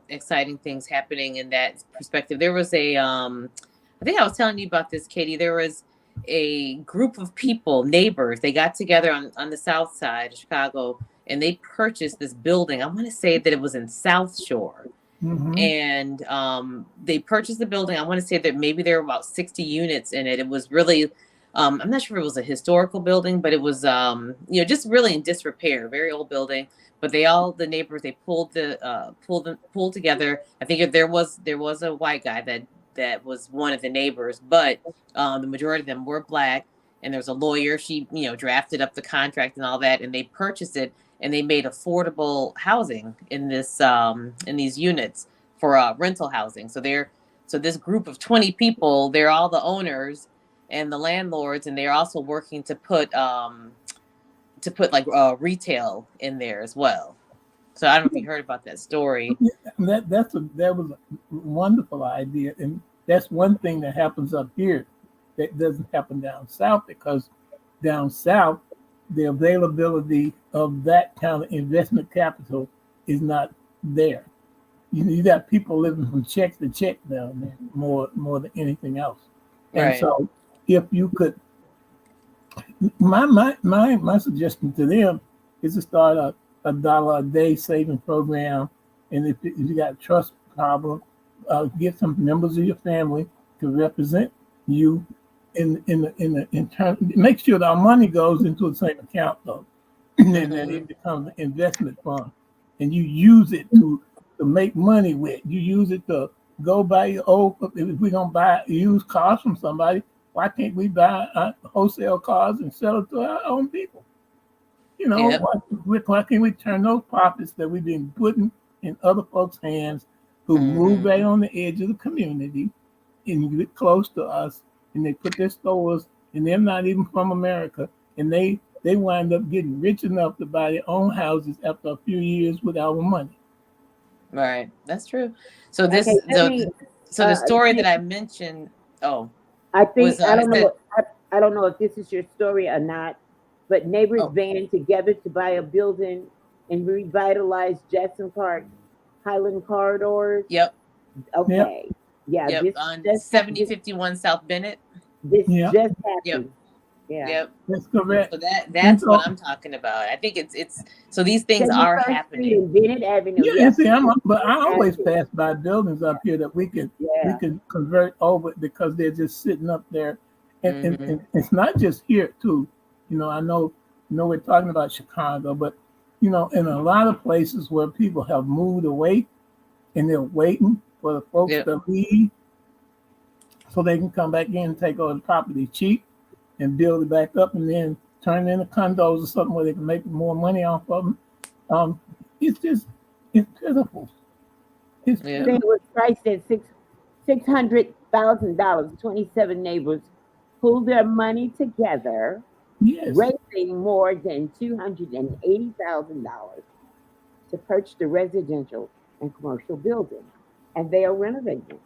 [SPEAKER 2] exciting things happening in that perspective. There was a I think I was telling you about this, Katie. There was a group of people, neighbors. They got together on the south side of Chicago and they purchased this building. I want to say that it was in South Shore.
[SPEAKER 3] Mm-hmm.
[SPEAKER 2] And they purchased the building. I want to say that maybe there were about 60 units in it. It was really, I'm not sure if it was a historical building, but it was, just really in disrepair, very old building. But the neighbors, they pulled together. I think there was a white guy that was one of the neighbors, but the majority of them were black. And there was a lawyer. She, drafted up the contract and all that, and they purchased it. And they made affordable housing in these units for rental housing. So this group of 20 people, they're all the owners and the landlords, and they're also working to put like retail in there as well. So I don't know if you heard about that story.
[SPEAKER 3] That was a wonderful idea, and that's one thing that happens up here that doesn't happen down south, because down south the availability of that kind of investment capital is not there. You got people living from check to check down there more than anything else. And
[SPEAKER 2] Right.
[SPEAKER 3] So if you could, my suggestion to them is to start a $1 a day saving program. And if you got a trust problem, get some members of your family to represent you in turn. Make sure that our money goes into the same account though, and then it becomes an investment fund, and you use it to make money with. You use it to go buy your old. If we don't buy used cars from somebody, why can't we buy wholesale cars and sell it to our own people?
[SPEAKER 2] Yep.
[SPEAKER 3] Why can't we turn those profits that we've been putting in other folks' hands who move right on the edge of the community and get close to us, and they put their stores, and they're not even from America, and they wind up getting rich enough to buy their own houses after a few years with our money.
[SPEAKER 2] Right, that's true. So
[SPEAKER 1] Okay,
[SPEAKER 2] the story that I mentioned,
[SPEAKER 1] I think
[SPEAKER 2] was,
[SPEAKER 1] I don't know. I don't know if this is your story or not, but neighbors band together to buy a building and revitalize Jackson Park Highland corridors.
[SPEAKER 2] Yep.
[SPEAKER 1] Okay. Yep. Yeah.
[SPEAKER 2] Yep.
[SPEAKER 1] This
[SPEAKER 2] On 7051 South Bennett.
[SPEAKER 1] This just happened.
[SPEAKER 2] Yep.
[SPEAKER 1] Yeah.
[SPEAKER 2] Yep.
[SPEAKER 3] That's correct.
[SPEAKER 2] So that's what I'm talking about. I think it's so these things are happening.
[SPEAKER 1] Bennett Avenue.
[SPEAKER 3] Yeah, see, but I always pass by buildings up here that we can convert over because they're just sitting up there, and it's not just here too. I know we're talking about Chicago, but in a lot of places where people have moved away, and they're waiting for the folks to leave, so they can come back in and take over the property cheap and build it back up, and then turn it into condos or something where they can make more money off of them. It's pitiful.
[SPEAKER 1] It was priced at $600,000. 27 neighbors pulled their money together, raising more than $280,000 to purchase the residential and commercial building, and they are renovating.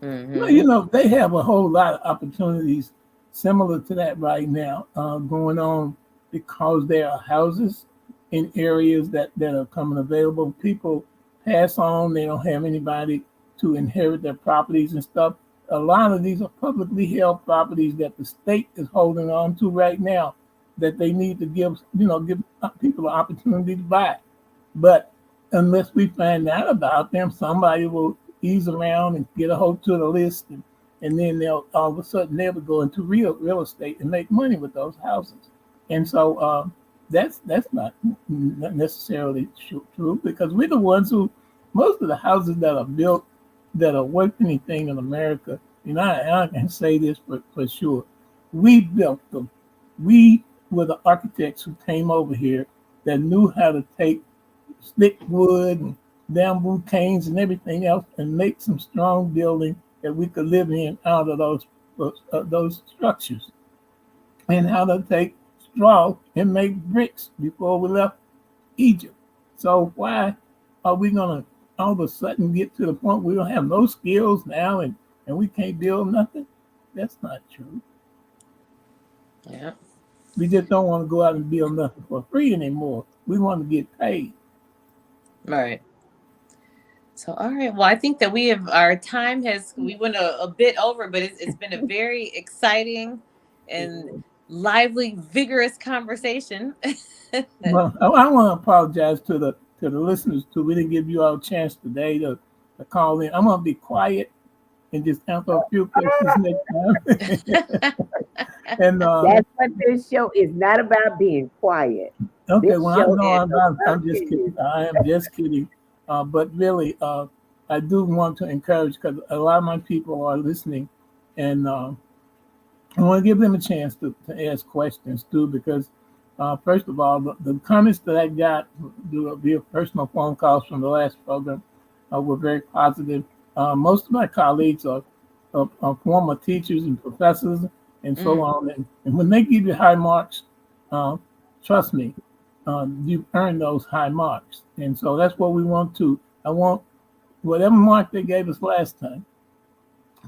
[SPEAKER 3] Well, they have a whole lot of opportunities similar to that right now going on, because there are houses in areas that are coming available. People pass on, they don't have anybody to inherit their properties and stuff. a lot of these are publicly held properties that the state is holding on to right now that they need to give people an opportunity to buy. But unless we find out about them, somebody will ease around and get a hold to the list, and then they'll all of a sudden they'll go into real estate and make money with those houses. And so that's not necessarily true, because we're the ones who, most of the houses that are built that are worth anything in America, I can say this for sure, we built them. We were the architects who came over here that knew how to take stick wood and bamboo canes and everything else and make some strong building that we could live in out of those structures, and how to take straw and make bricks before we left Egypt. So why are we gonna all of a sudden get to the point we don't have no skills now, and we can't build nothing? That's not true.
[SPEAKER 2] Yeah.
[SPEAKER 3] We just don't want to go out and build nothing for free anymore. We want to get paid.
[SPEAKER 2] Right. So, all right. Well, I think that our time we went a bit over, but it's been a very exciting and lively, vigorous conversation.
[SPEAKER 3] Well, I want to apologize to the listeners too. We didn't give you all a chance today to call in. I'm gonna be quiet and just answer a few questions next time. And
[SPEAKER 1] That's what this show is not about, being quiet.
[SPEAKER 3] okay,
[SPEAKER 1] This
[SPEAKER 3] well, I
[SPEAKER 1] show
[SPEAKER 3] know
[SPEAKER 1] is
[SPEAKER 3] I'm just kidding. I am just kidding. But really, I do want to encourage, because a lot of my people are listening, and I want to give them a chance to ask questions too, because first of all, the comments that I got via personal phone calls from the last program were very positive. Most of my colleagues are former teachers and professors and so on, and when they give you high marks, uh, trust me, you've earned those high marks, and so that's what we want to. I want whatever mark they gave us last time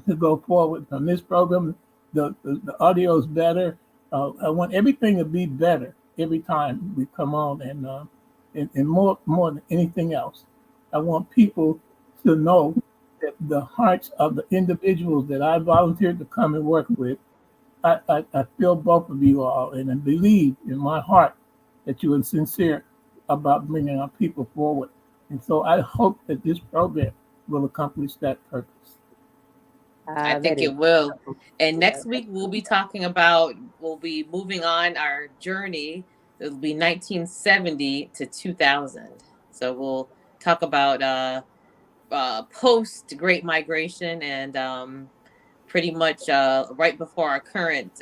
[SPEAKER 3] to go forward from this program. The audio is better. I want everything to be better every time we come on, and more than anything else, I want people to know that the hearts of the individuals that I volunteered to come and work with, I feel both of you all, and I believe in my heart that you are sincere about bringing our people forward. And so I hope that this program will accomplish that purpose.
[SPEAKER 2] I
[SPEAKER 1] that
[SPEAKER 2] think
[SPEAKER 1] is
[SPEAKER 2] it will. And next week we'll be moving on our journey. It'll be 1970 to 2000. So we'll talk about post Great Migration and pretty much right before our current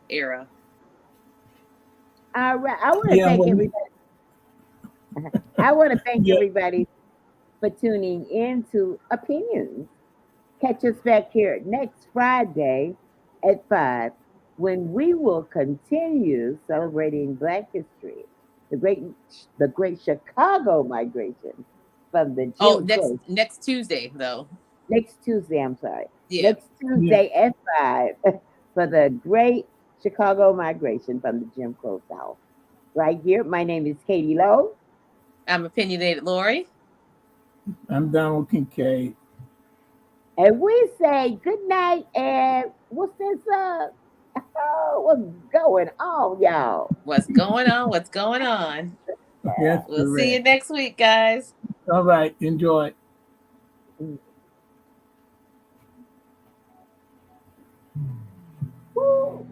[SPEAKER 2] era.
[SPEAKER 1] all right. I want to
[SPEAKER 3] Yeah,
[SPEAKER 1] thank
[SPEAKER 3] well,
[SPEAKER 1] everybody. I want to thank
[SPEAKER 3] yeah,
[SPEAKER 1] everybody for tuning in to Opinions. Catch us back here next Friday at 5, when we will continue celebrating Black history, the great the great Chicago migration from the
[SPEAKER 2] Oh,
[SPEAKER 1] Jim Crow.
[SPEAKER 2] next Tuesday though.
[SPEAKER 1] Next Tuesday, I'm sorry.
[SPEAKER 2] Yeah.
[SPEAKER 1] Next
[SPEAKER 3] yeah.
[SPEAKER 1] Tuesday at 5 for the great Chicago migration from the Jim Crow South. Right here. My name is Katie Lowe.
[SPEAKER 2] I'm Opinionated Lorie.
[SPEAKER 3] I'm Donald Kincaide.
[SPEAKER 1] And we say good night, and what's this oh, what's going on, y'all?
[SPEAKER 2] What's going on? What's going on?
[SPEAKER 3] That's
[SPEAKER 2] We'll see you
[SPEAKER 3] correct.
[SPEAKER 2] next week, guys.
[SPEAKER 3] All right, enjoy.
[SPEAKER 1] Woo.